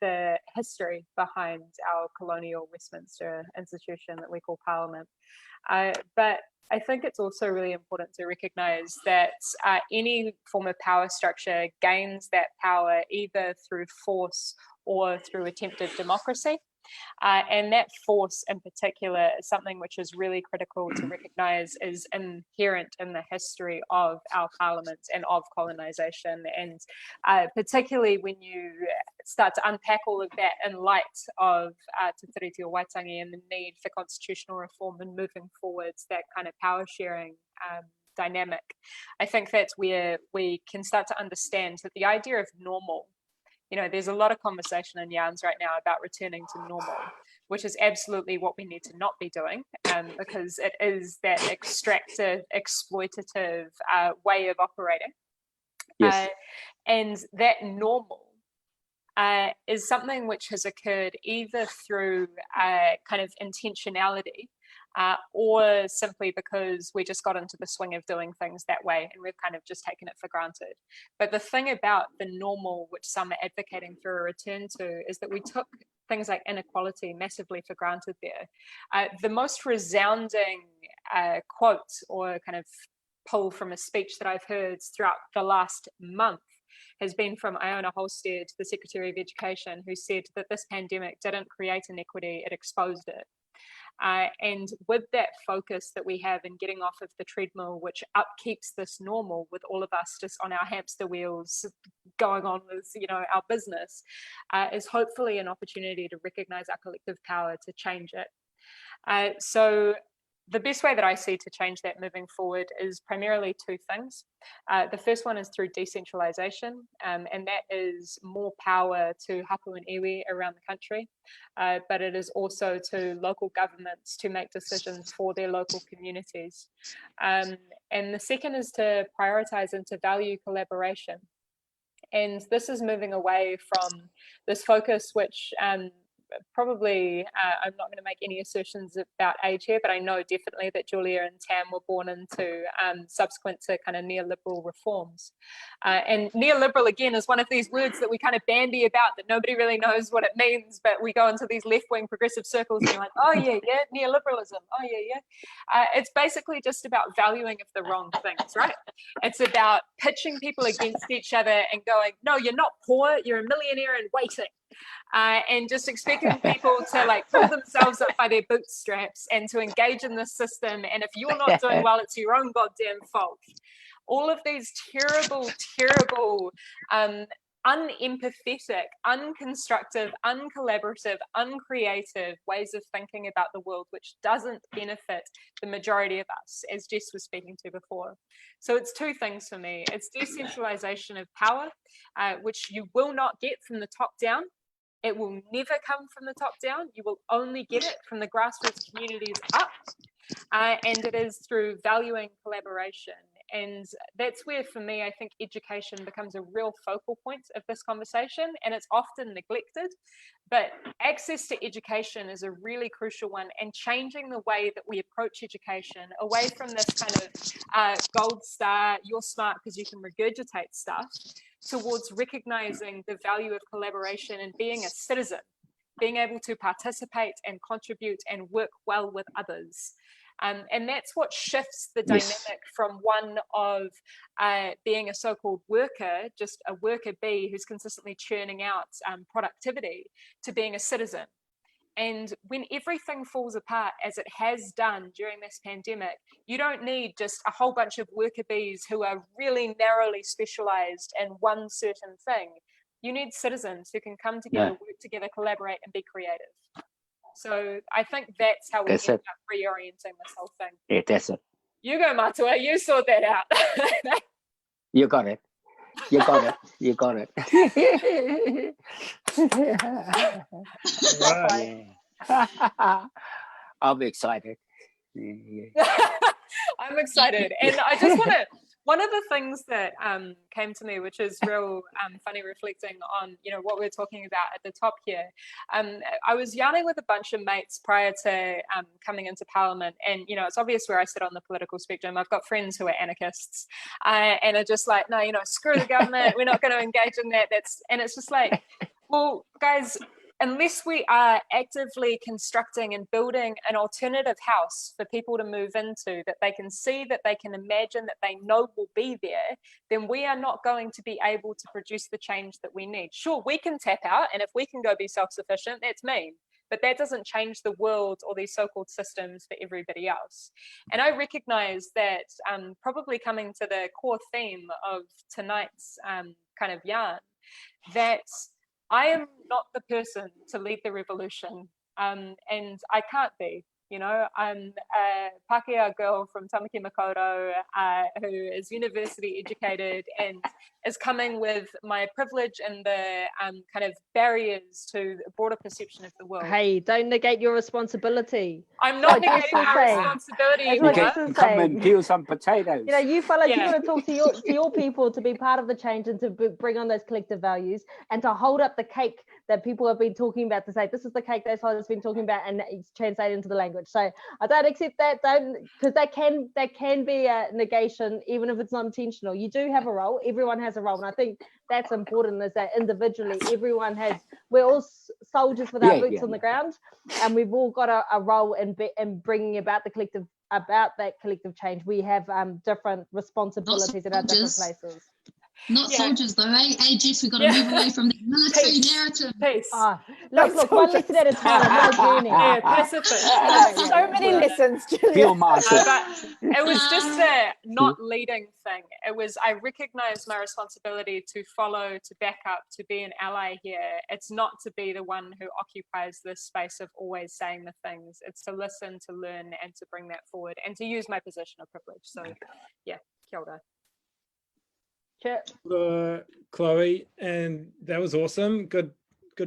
the history behind our colonial Westminster institution that we call Parliament. But I think it's also really important to recognise that any form of power structure gains that power either through force or through attempted democracy. And that force in particular is something which is really critical to recognise is inherent in the history of our parliament and of colonisation. And particularly when you start to unpack all of that in light of Te Tiriti o Waitangi and the need for constitutional reform and moving forwards that kind of power sharing dynamic, I think that's where we can start to understand that the idea of normal, you know, there's a lot of conversation in Yawns right now about returning to normal, which is absolutely what we need to not be doing, because it is that extractive, exploitative way of operating. Yes. And that normal is something which has occurred either through kind of intentionality or simply because we just got into the swing of doing things that way and we've kind of just taken it for granted. But the thing about the normal, which some are advocating for a return to, is that we took things like inequality massively for granted there. The most resounding quote or kind of pull from a speech that I've heard throughout the last month has been from Iona Holstead, the Secretary of Education, who said that this pandemic didn't create inequity, it exposed it. And with that focus that we have in getting off of the treadmill, which upkeeps this normal with all of us just on our hamster wheels going on with, you know, our business, is hopefully an opportunity to recognize our collective power to change it. So the best way that I see to change that moving forward is primarily two things. The first one is through decentralization, and that is more power to hapu and iwi around the country, but it is also to local governments to make decisions for their local communities. And the second is to prioritize and to value collaboration. And this is moving away from this focus, which probably, I'm not going to make any assertions about age here, but I know definitely that Julia and Tam were born into subsequent to kind of neoliberal reforms. And neoliberal, again, is one of these words that we kind of bandy about that nobody really knows what it means, but we go into these left-wing progressive circles and you're like, oh yeah, neoliberalism, oh yeah. It's basically just about valuing of the wrong things, right? It's about pitching people against each other and going, no, you're not poor, you're a millionaire in waiting. And just expecting people to like pull themselves up by their bootstraps and to engage in the system. And if you're not doing well, it's your own goddamn fault. All of these terrible, terrible, unempathetic, unconstructive, uncollaborative, uncreative ways of thinking about the world, which doesn't benefit the majority of us, as Jess was speaking to before. So it's two things for me. It's decentralization of power, which you will not get from the top down. It will never come from the top down. You will only get it from the grassroots communities up. And it is through valuing collaboration. And that's where, for me, I think education becomes a real focal point of this conversation, and it's often neglected. But access to education is a really crucial one, and changing the way that we approach education away from this kind of gold star, you're smart because you can regurgitate stuff, towards recognizing the value of collaboration and being a citizen, being able to participate and contribute and work well with others. And that's what shifts the dynamic from one of being a so-called worker, just a worker bee who's consistently churning out productivity, to being a citizen. And when everything falls apart, as it has done during this pandemic, you don't need just a whole bunch of worker bees who are really narrowly specialized in one certain thing. You need citizens who can come together, work together, collaborate, and be creative. So I think that's how we end up reorienting this whole thing. Yeah, that's it. You go, Matua, you sort that out. You got it. You got it. You got it. Right. I'm excited. I'm excited. And I just want to, one of the things that came to me, which is real funny reflecting on, you know, what we're talking about at the top here. I was yarning with a bunch of mates prior to coming into Parliament, and, you know, it's obvious where I sit on the political spectrum. I've got friends who are anarchists and are just like, no, you know, screw the government. We're not going to engage in that. And it's just like, well, guys, unless we are actively constructing and building an alternative house for people to move into, that they can see, that they can imagine, that they know will be there, then we are not going to be able to produce the change that we need. Sure, we can tap out, and if we can go be self-sufficient, that's mean. But that doesn't change the world or these so-called systems for everybody else. And I recognize that probably coming to the core theme of tonight's kind of yarn, that I am not the person to lead the revolution, and I can't be. You know, I'm a Pacquiao girl from Tamaki Mikoto who is university educated and is coming with my privilege and the kind of barriers to a broader perception of the world. Hey, don't negate your responsibility. I'm not negating my responsibility. Okay, come and peel some potatoes. You know, you fellas, you got to talk to your people to be part of the change and to bring on those collective values and to hold up the cake that people have been talking about, to say this is the cake that's what it's been talking about, and it's translated into the language. So I don't accept that, because that can be a negation, even if it's not intentional. You do have a role. Everyone has a role, and I think that's important. Is that individually, everyone has. We're all soldiers with our boots on the ground, and we've all got a role in bringing about that collective change. We have different responsibilities in our different places. Not Yeah. soldiers though, eh? Hey, Jess, we've got to move away from the military Peace. narrative. Peace. Look, one lesson at a time, not a journey. Yeah, pacifist. So many lessons, Julia. Field Marshal. But it was just a not leading thing. It was, I recognize my responsibility to follow, to back up, to be an ally here. It's not to be the one who occupies this space of always saying the things. It's to listen, to learn, and to bring that forward, and to use my position of privilege. So yeah, kia ora. Chloe, and that was awesome. Good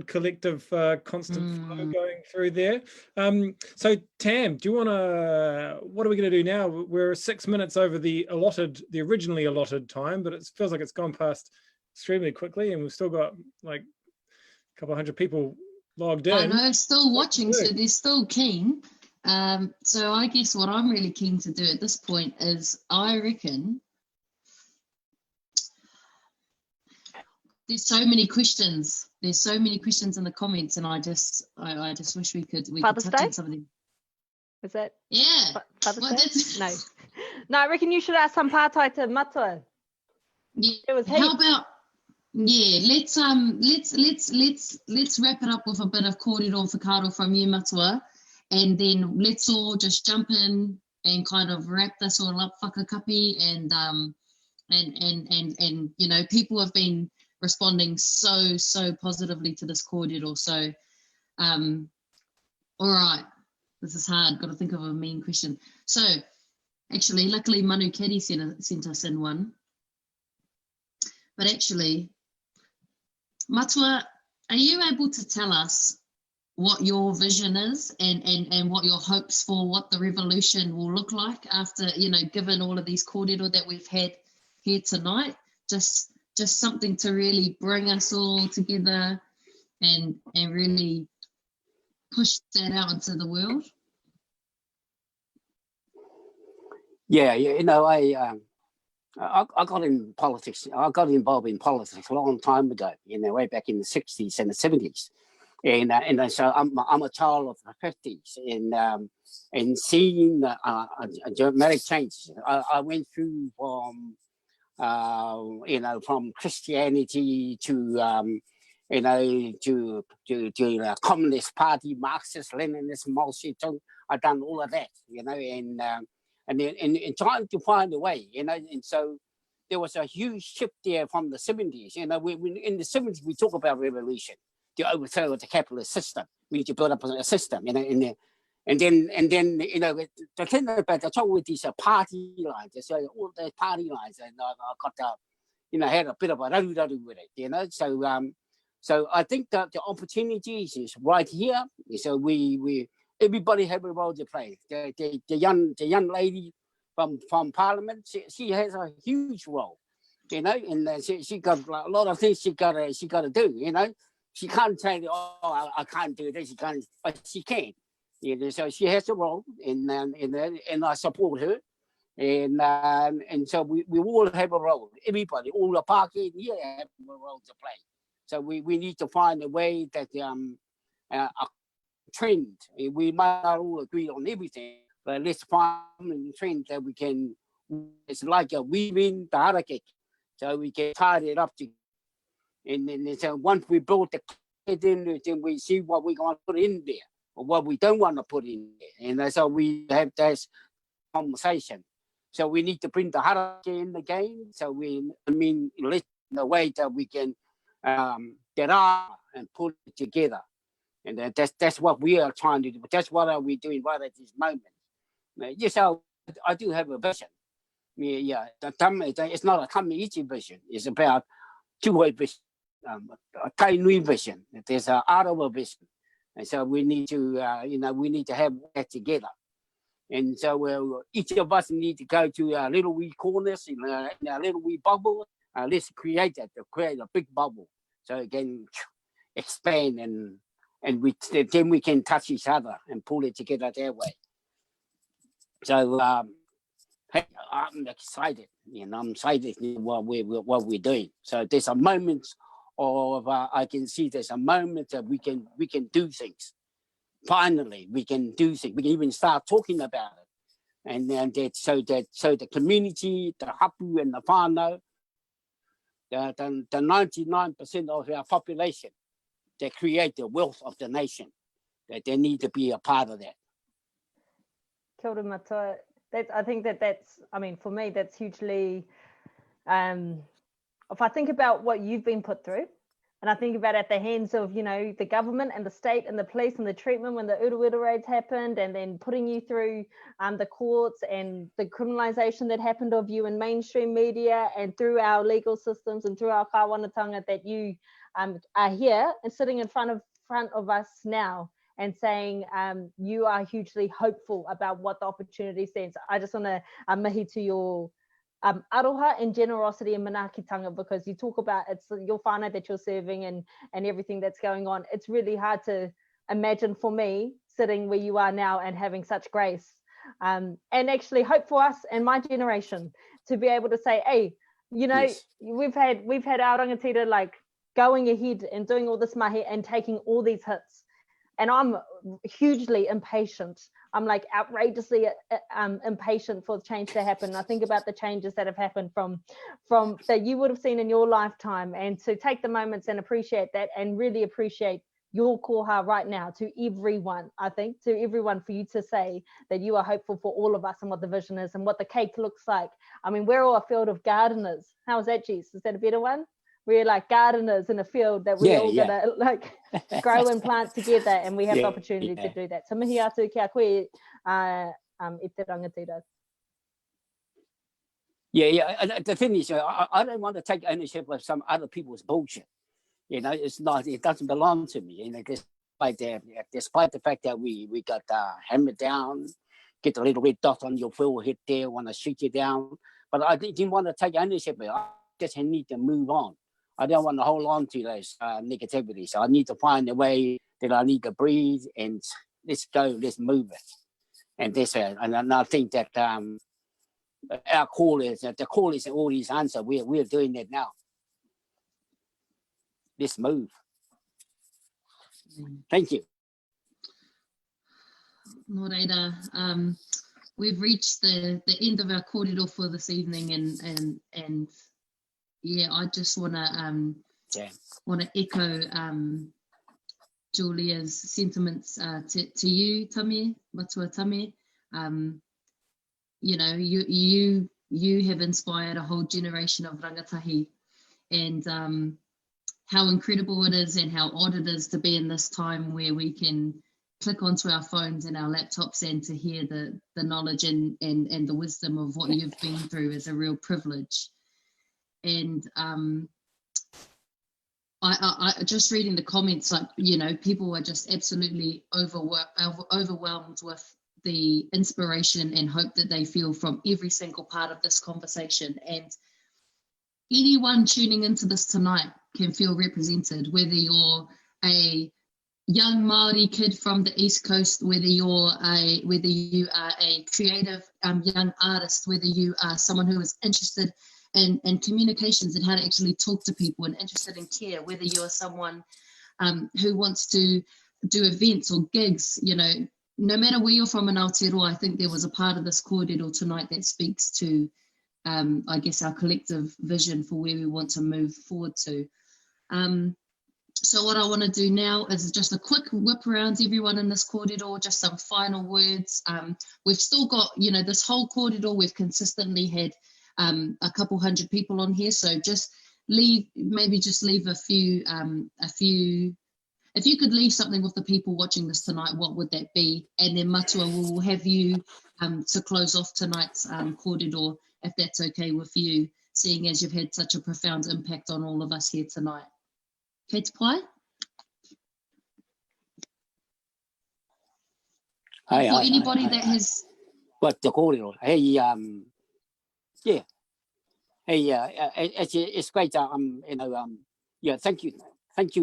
collective constant flow going through there. So Tam, do you want to, what are we going to do now? We're 6 minutes over the originally allotted time, but it feels like it's gone past extremely quickly, and we've still got like a couple hundred people logged in. I know, still watching, so they're still keen. So I guess what I'm really keen to do at this point is, I reckon there's so many questions. There's so many questions in the comments, and I just wish we could touch on some of them. Is that? Yeah. Father's Day? No, I reckon you should ask some partai to matua. Yeah. It was How about? Yeah, let's wrap it up with a bit of kōrero whakaaro from you, Matua, and then let's all just jump in and kind of wrap this all up, whakakapi, and you know, people have been responding so positively to this kōrero. So all right, this is hard, got to think of a mean question. So actually, luckily Manu Kedi sent us in one, but actually, Matua, are you able to tell us what your vision is and what your hopes for what the revolution will look like after, you know, given all of these kōrero that we've had here tonight? Just something to really bring us all together and really push that out into the world. Yeah, you know, I got in politics. I got involved in politics a long time ago, you know, way back in the 60s and the 70s. And so I'm a child of the 50s, and seeing dramatic changes. I went through from, you know, from Christianity to, you know, to the Communist Party, Marxist, Leninist, Mao Zedong. I've done all of that, you know, and then in trying to find a way, you know, and so there was a huge shift there from the 70s. You know, we in the 70s, we talk about revolution, to overthrow the capitalist system. We need to build up a system, you know, and then you know, the thing about the trouble with these party lines, so all the party lines, and I got you know, had a bit of a radu with it, you know. So I think that the opportunities is right here. So we everybody have a role to play. The young lady from Parliament, she has a huge role, you know, and she got a lot of things she gotta do, you know. She can't say, oh, I can't do this, but she can, you know. So she has a role, and I support her, and so we all have a role. Everybody, all the party here have a role to play. So we need to find a way that a trend. We might not all agree on everything, but let's find a trend that we can. It's like a weaving the harakeke, so we can tie it up to. And then so once we build the kit in, then we see what we're going to put in there or what we don't want to put in there. And so we have this conversation. So we need to bring the harakeke in the game. So let's in a way that we can get out and put it together. And that's what we are trying to do. That's what are we doing right at this moment. Yes, I do have a vision. Yeah, it's not a Tamiichi vision. It's about two-way vision, a Tainui vision. There's an Arawa vision. And so we need to, you know, we need to have that together. And so each of us need to go to our little wee corners in our little wee bubble. Let's create that, to create a big bubble so it can expand and then we can touch each other and pull it together that way. So hey, I'm excited. You know, I'm excited what we're doing. So there's a moment of I can see there's a moment that we can do things. Finally, we can do things. We can even start talking about it, and then so the community, the hapu and the whānau, the 99% of our population that create the wealth of the nation, that they need to be a part of that. Kia ora matoa. I think that's, I mean, for me, that's hugely, if I think about what you've been put through, and I think about at the hands of, you know, the government and the state and the police and the treatment when the Uruwera raids happened, and then putting you through the courts and the criminalization that happened of you in mainstream media and through our legal systems and through our kāwanatanga, that you are here and sitting in front of us now and saying you are hugely hopeful about what the opportunity stands. I just want to mihi to your aroha and generosity and manaakitanga, because you talk about it's your whānau that you're serving and everything that's going on. It's really hard to imagine for me sitting where you are now and having such grace and actually hope for us and my generation to be able to say, hey, you know, Yes. we've had our rangatira like going ahead and doing all this mahi and taking all these hits. And I'm hugely impatient. I'm like outrageously impatient for change to happen. I think about the changes that have happened from that you would have seen in your lifetime, and to take the moments and appreciate that and really appreciate your koha right now to everyone. I think to everyone, for you to say that you are hopeful for all of us and what the vision is and what the cake looks like. I mean, we're all a field of gardeners. How is that, Jess? Is that a better one? We're like gardeners in a field that we're all gonna like grow and plant together, and we have the opportunity to do that. So mihi atu kia koe e te rangatira. Yeah. The thing is, I don't want to take ownership of some other people's bullshit. You know, it's not. It doesn't belong to me. You know, despite the fact that we got hammered down, get a little red dot on your forehead there, want to shoot you down. But I didn't want to take ownership of it. I just need to move on. I don't want to hold on to those negativity. So I need to find a way that I need to breathe and let's go, let's move it. And I think that our call is the call is all these answers. We're doing that now. Let's move. Thank you. Nō reira, we've reached the end of our kōrero for this evening, and yeah, I just want to echo Julia's sentiments to you, Tame, Matua Tame. You know, you have inspired a whole generation of rangatahi, and how incredible it is and how odd it is to be in this time where we can click onto our phones and our laptops and to hear the knowledge and the wisdom of what you've been through is a real privilege. And I just reading the comments, like, you know, people are just absolutely overwhelmed with the inspiration and hope that they feel from every single part of this conversation. And anyone tuning into this tonight can feel represented, whether you're a young Māori kid from the East Coast, whether you are a creative young artist, whether you are someone who is interested in communications and how to actually talk to people and interested in care, whether you're someone who wants to do events or gigs, you know, no matter where you're from in Aotearoa, I think there was a part of this kōrero tonight that speaks to, I guess, our collective vision for where we want to move forward to. So what I want to do now is just a quick whip around everyone in this kōrero, just some final words. We've still got, you know, this whole kōrero, we've consistently had a couple hundred people on here, so just leave a few, if you could leave something with the people watching this tonight, what would that be? And then Matua, will have you to close off tonight's kōrero, if that's okay with you, seeing as you've had such a profound impact on all of us here tonight. Kei te pai? For anybody that has... What the kōrero? Hey, yeah. Hey, it's great. You know, yeah. Thank you,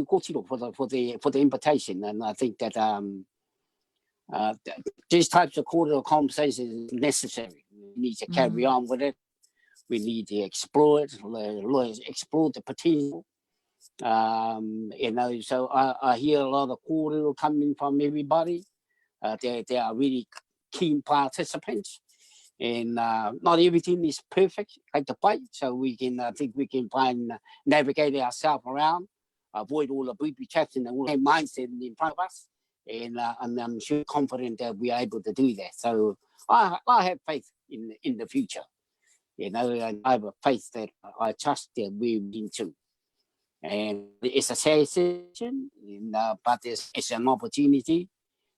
Kōtiro, for the invitation. And I think that these types of kōrero conversations is necessary. We need to carry on with it. We need to explore the potential. You know, so I hear a lot of kōrero coming from everybody. They are really keen participants. And not everything is perfect like the bike, so we can I think we can find navigate ourselves around, avoid all the booby traps and all the mindset in front of us, and I'm sure confident that we are able to do that. So I have faith in the future, and I have a faith that I trust that we're into. And it's a sad situation, but it's an opportunity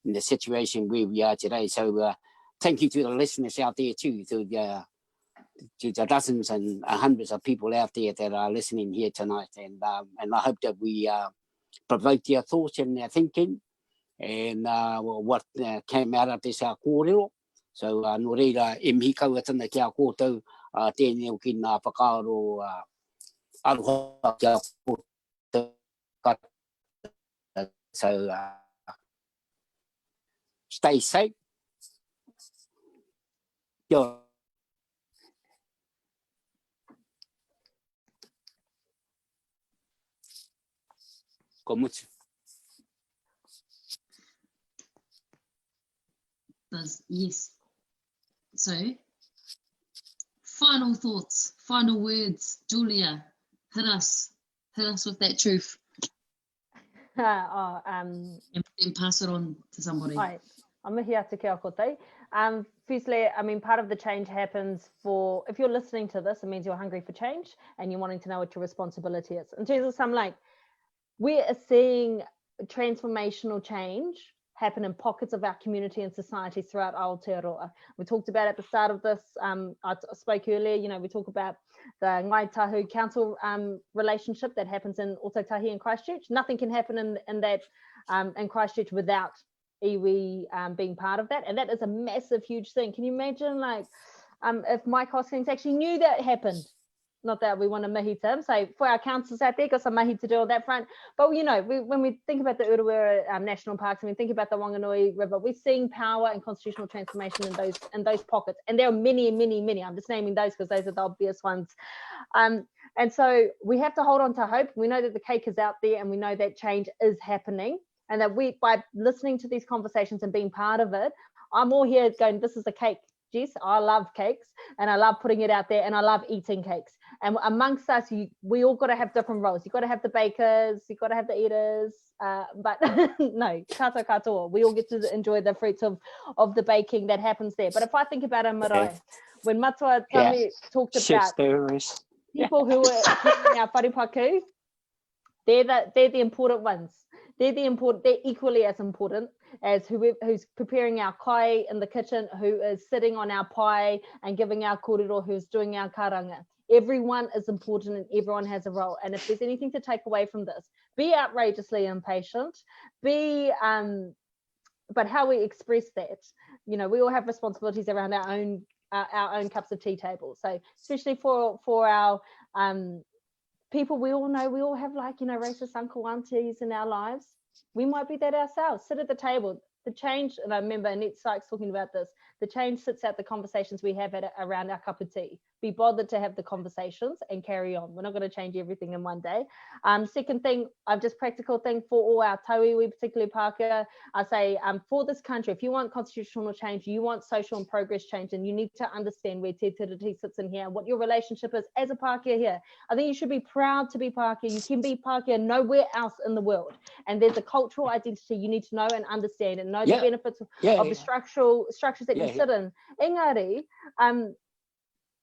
in the situation where we are today. So thank you to the listeners out there too, to the dozens and hundreds of people out there that are listening here tonight. And I hope that we provoke their thoughts and their thinking, and what came out of this kōrero. So no reira e mihi kaua tana ki a kōtou, tēnei o ki ngā whakaaro aroha ki a kōtou. So stay safe. Yo. Ko mutu. Yes. So, final thoughts, final words, Julia. Hit us with that truth. And pass it on to somebody. Right. I'm here to kia kote. Firstly, I mean, part of the change happens for, if you're listening to this, it means you're hungry for change and you're wanting to know what your responsibility is. In terms of some, like, we are seeing transformational change happen in pockets of our community and society throughout Aotearoa. We talked about at the start of this, I spoke earlier, you know, we talk about the Ngai Tahu Council relationship that happens in Otautahi and Christchurch. Nothing can happen in that in Christchurch without iwi being part of that, and that is a massive, huge thing. Can you imagine, like, if Mike Hoskins actually knew that happened? Not that we want to mihi to him, so for our councils out there, got some mahi to do on that front. But you know, when we think about the Urewera National Parks, and we think about the Wanganui River, we're seeing power and constitutional transformation in those pockets, and there are many, many, many. I'm just naming those because those are the obvious ones. And so we have to hold on to hope. We know that the cake is out there, and we know that change is happening, and that we, by listening to these conversations and being part of it, I'm all here going, this is a cake. Jess, I love cakes, and I love putting it out there, and I love eating cakes. And amongst us, we all got to have different roles. You've got to have the bakers, you've got to have the eaters, but no, kato katoa. We all get to enjoy the fruits of the baking that happens there. But if I think about a marae, when Matua Tame talked about people who are in our wharipaku, they're the important ones. They're equally as important as who's preparing our kai in the kitchen, who is sitting on our pai and giving our kōrero, who's doing our karanga. Everyone is important and everyone has a role. And if there's anything to take away from this, be outrageously impatient, but how we express that, you know, we all have responsibilities around our own cups of tea table. So especially for our people, we all know, we all have, like, you know, racist uncle aunties in our lives. We might be that ourselves. Sit at the table. The change, and I remember Annette Sykes talking about this, the change sits at the conversations we have around our cup of tea. Be bothered to have the conversations and carry on. We're not going to change everything in one day. Second thing, just practical thing for all our tauiwi, particularly Pacquiao, I say for this country, if you want constitutional change, you want social and progress change, and you need to understand where Te Tiriti sits in here and what your relationship is as a Pacquiao here. I think you should be proud to be Pacquiao. You can be Pacquiao nowhere else in the world. And there's a cultural identity you need to know and understand, and know the benefits of the structures that you sit in. Engari,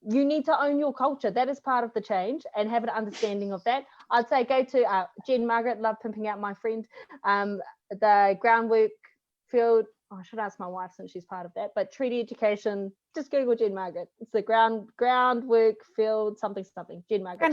you need to own your culture. That is part of the change, and have an understanding of that. I'd say go to Jen Margaret, love pimping out my friend, the groundwork field. I should ask my wife since she's part of that, but treaty education, just Google Jen Margaret. It's the groundwork field, something. Jen Margaret.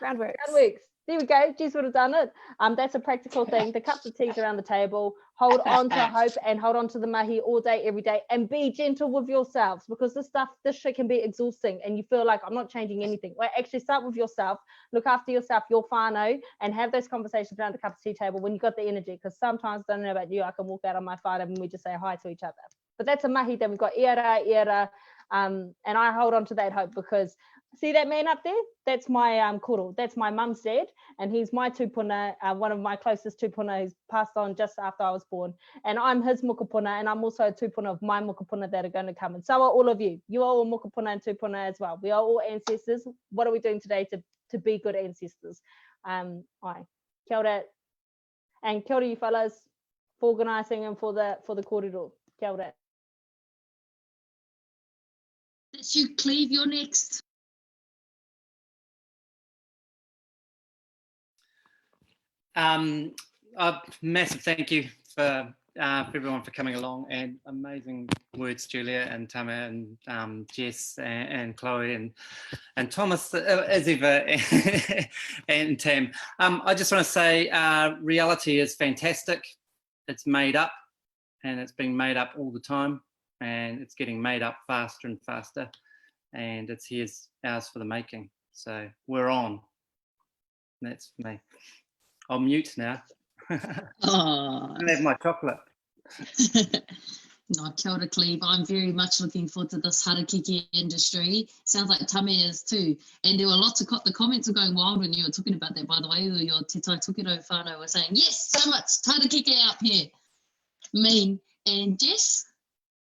Groundworks. There we go. Jess would have done it. That's a practical thing. The cups of teas around the table. Hold on to hope and hold on to the mahi all day, every day, and be gentle with yourselves, because this shit can be exhausting, and you feel like I'm not changing anything. Well, actually start with yourself. Look after yourself, your whānau, and have those conversations around the cup of tea table when you got the energy. Because sometimes, I don't know about you, I can walk out on my whānau and we just say hi to each other. But that's a mahi. Then we've got era, and I hold on to that hope, because See that man up there? That's my koro. That's my mum's dad, and he's my tupuna, one of my closest tupuna who's passed on just after I was born. And I'm his mukapuna, and I'm also a tupuna of my mukapuna that are going to come. And so are all of you. You are all mukapuna and tupuna as well. We are all ancestors. What are we doing today to be good ancestors? Kia ora. And kia ora you fellas for organising and for the kōrero. Kia ora. That's you, Cleve. You're next. A massive thank you for everyone for coming along, and amazing words, Julia and Tame and Jess and Chloe and Thomas, as ever, and Tam. I just want to say reality is fantastic. It's made up, and it's being made up all the time, and it's getting made up faster and faster, and it's ours for the making. So we're on. That's me. I'll mute now. Oh. I have my chocolate. No, kia ora, Cleve. I'm very much looking forward to this harakeke industry. Sounds like Tame is too. And there were lots of the comments were going wild when you were talking about that, by the way. Your Te Tai Tukiro whānau were saying, yes, so much harakeke out here. Mean. And Jess?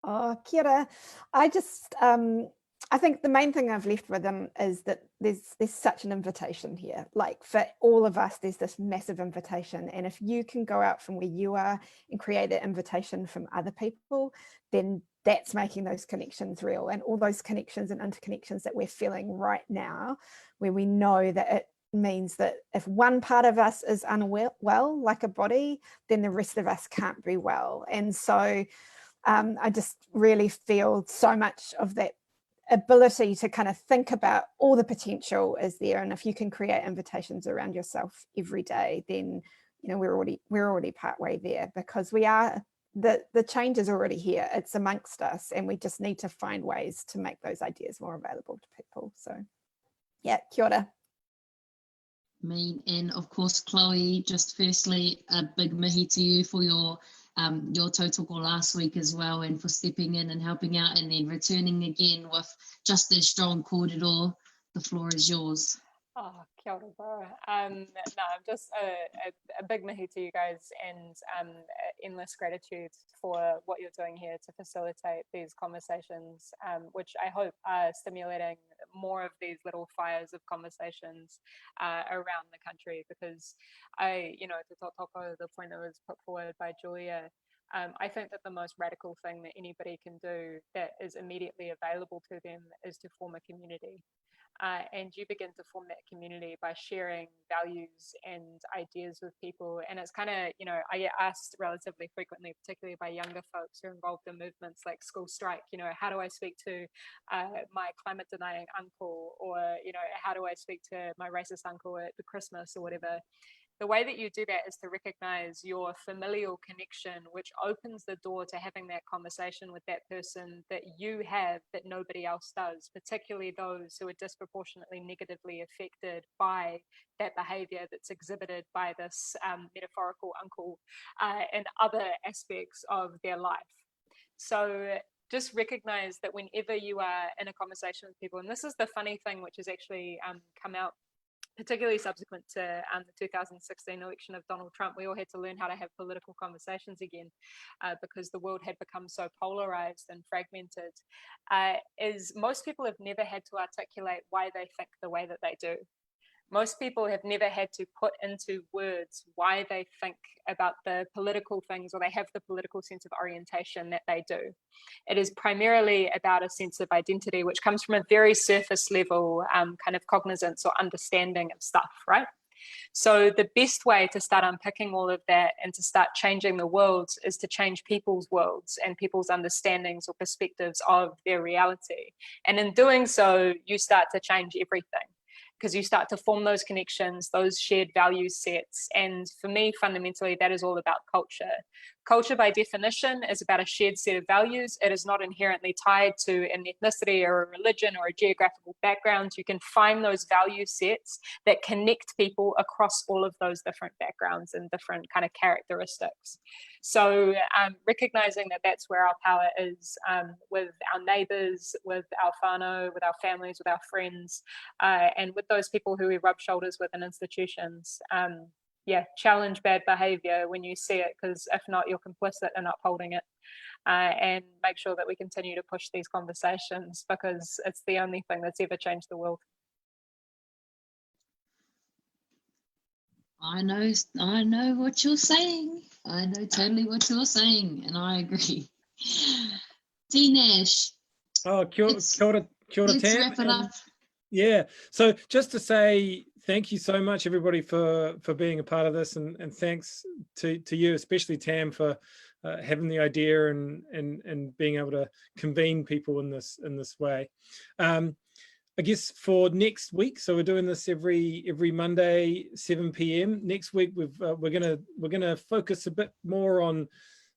Oh, kia ora. I think the main thing I've left with them is that there's such an invitation here. Like for all of us, there's this massive invitation. And if you can go out from where you are and create that invitation from other people, then that's making those connections real. And all those connections and interconnections that we're feeling right now, where we know that it means that if one part of us is unwell, like a body, then the rest of us can't be well. And so I just really feel so much of that ability to kind of think about all the potential is there. And if you can create invitations around yourself every day, then we're already partway there, because we are the change is already here. It's amongst us, and we just need to find ways to make those ideas more available to people. So yeah, kia ora. Mean. And of course, Chloe, just firstly, a big mihi to you for your tautoko last week as well, and for stepping in and helping out, and then returning again with just as strong kōrero. The floor is yours. Oh, kia ora, bro. No, just a big mihi to you guys, and endless gratitude for what you're doing here to facilitate these conversations, which I hope are stimulating more of these little fires of conversations around the country. Because to tōtoko, the point that was put forward by Julia, I think that the most radical thing that anybody can do that is immediately available to them is to form a community. And you begin to form that community by sharing values and ideas with people. And it's kind of, I get asked relatively frequently, particularly by younger folks who are involved in movements like school strike, how do I speak to my climate denying uncle, or, how do I speak to my racist uncle at the Christmas or whatever. The way that you do that is to recognize your familial connection, which opens the door to having that conversation with that person that you have that nobody else does, particularly those who are disproportionately negatively affected by that behavior that's exhibited by this metaphorical uncle and other aspects of their life. So just recognize that whenever you are in a conversation with people, and this is the funny thing, which has actually come out particularly subsequent to the 2016 election of Donald Trump, we all had to learn how to have political conversations again because the world had become so polarized and fragmented, is most people have never had to articulate why they think the way that they do. Most people have never had to put into words why they think about the political things, or they have the political sense of orientation that they do. It is primarily about a sense of identity, which comes from a very surface level kind of cognizance or understanding of stuff, right? So the best way to start unpicking all of that and to start changing the world is to change people's worlds and people's understandings or perspectives of their reality. And in doing so, you start to change everything, because you start to form those connections, those shared value sets. And for me, fundamentally, that is all about culture. Culture by definition is about a shared set of values. It is not inherently tied to an ethnicity or a religion or a geographical background. You can find those value sets that connect people across all of those different backgrounds and different kind of characteristics. So recognizing that that's where our power is, with our neighbors, with our whānau, with our families, with our friends, and with those people who we rub shoulders with in institutions. Yeah, challenge bad behavior when you see it, because if not, you're complicit in upholding it. And make sure that we continue to push these conversations, because it's the only thing that's ever changed the world. I know what you're saying. I know totally what you're saying, and I agree. T Nash. Oh, kia ora, Let's Tam. wrap it up. Yeah, so just to say thank you so much, everybody, for being a part of this, and thanks to you, especially Tam, for having the idea and being able to convene people in this way. I guess for next week, so we're doing this every Monday, 7 p.m. Next week, we're gonna focus a bit more on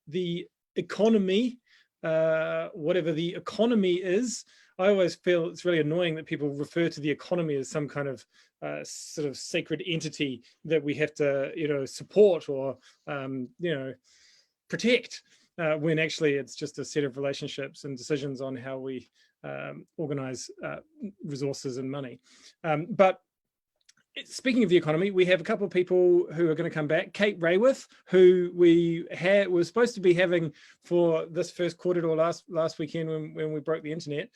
the economy, whatever the economy is. I always feel it's really annoying that people refer to the economy as some kind of sort of sacred entity that we have to, support or, protect, when actually it's just a set of relationships and decisions on how we organize resources and money. But speaking of the economy, we have a couple of people who are going to come back. Kate Rayworth, who we were supposed to be having for this first quarter or last weekend when we broke the internet.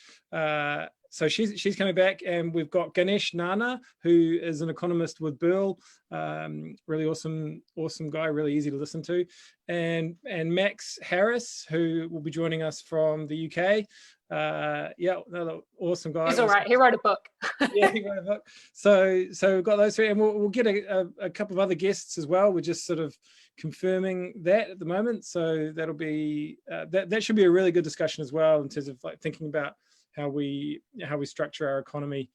So she's coming back, and we've got Ganesh Nana, who is an economist with Burl, really awesome guy, really easy to listen to, and Max Harris, who will be joining us from the UK. Yeah, another awesome guy. He's all right. He wrote a book. Yeah, he wrote a book. So we've got those three, and we'll get a couple of other guests as well. We're just sort of confirming that at the moment. So that'll be that should be a really good discussion as well, in terms of like thinking about how we structure our economy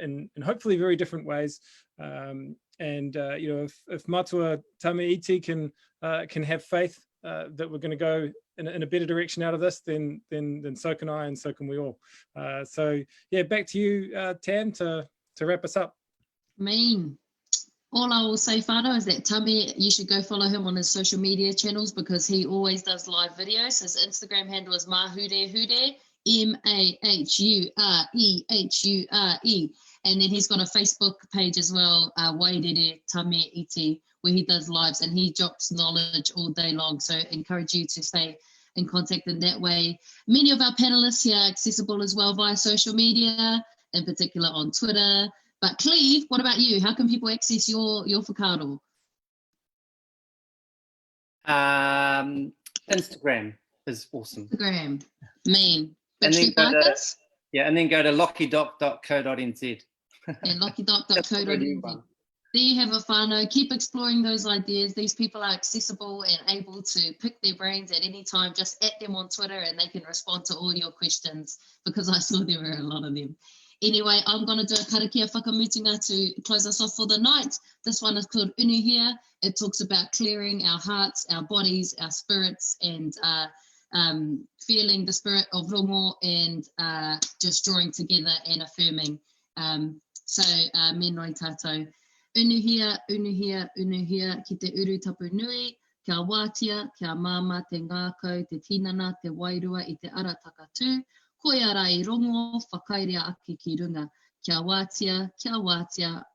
in hopefully very different ways. If Matua Tamaiti can have faith that we're going to go in a better direction out of this, then so can I, and so can we all. So yeah, back to you, Tam, to wrap us up. All I will say, Fano, is that Tame, you should go follow him on his social media channels, because he always does live videos. His Instagram handle is mahurehure, MAHUREHURE, and then he's got a Facebook page as well, Wairere Tame Iti, where he does lives, and he drops knowledge all day long. So encourage you to stay in contact in that way. Many of our panelists here are accessible as well via social media, in particular on Twitter. But Cleve, what about you? How can people access your whakaaro? Instagram is awesome. Instagram, And then go to lockydoc.co.nz. And lockydoc.co.nz. There you have it, whānau. Keep exploring those ideas. These people are accessible and able to pick their brains at any time. Just at them on Twitter, and they can respond to all your questions, because I saw there were a lot of them. Anyway, I'm going to do a karakia whakamutunga to close us off for the night. This one is called Unuhia. It talks about clearing our hearts, our bodies, our spirits, and feeling the spirit of rongo, and just drawing together and affirming. So, me noi tātou. Unuhia, unuhia, unuhia, ki te uru tapu nui, kia wātia, kia māma, te ngākau, te tinana, te wairua i te ara takatū, koe ara I rongo, whakairea ake ki runga, kia wātia,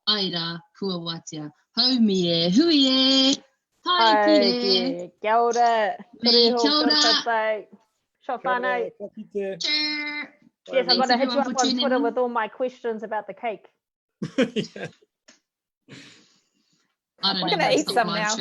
aira, kua wātia, haumi e, hui e, tai ki kia ora, kia ora, Shop whānau. Yes, I'm going to hit you up on Twitter with all my questions about the cake. I don't know. I'm going to eat some now.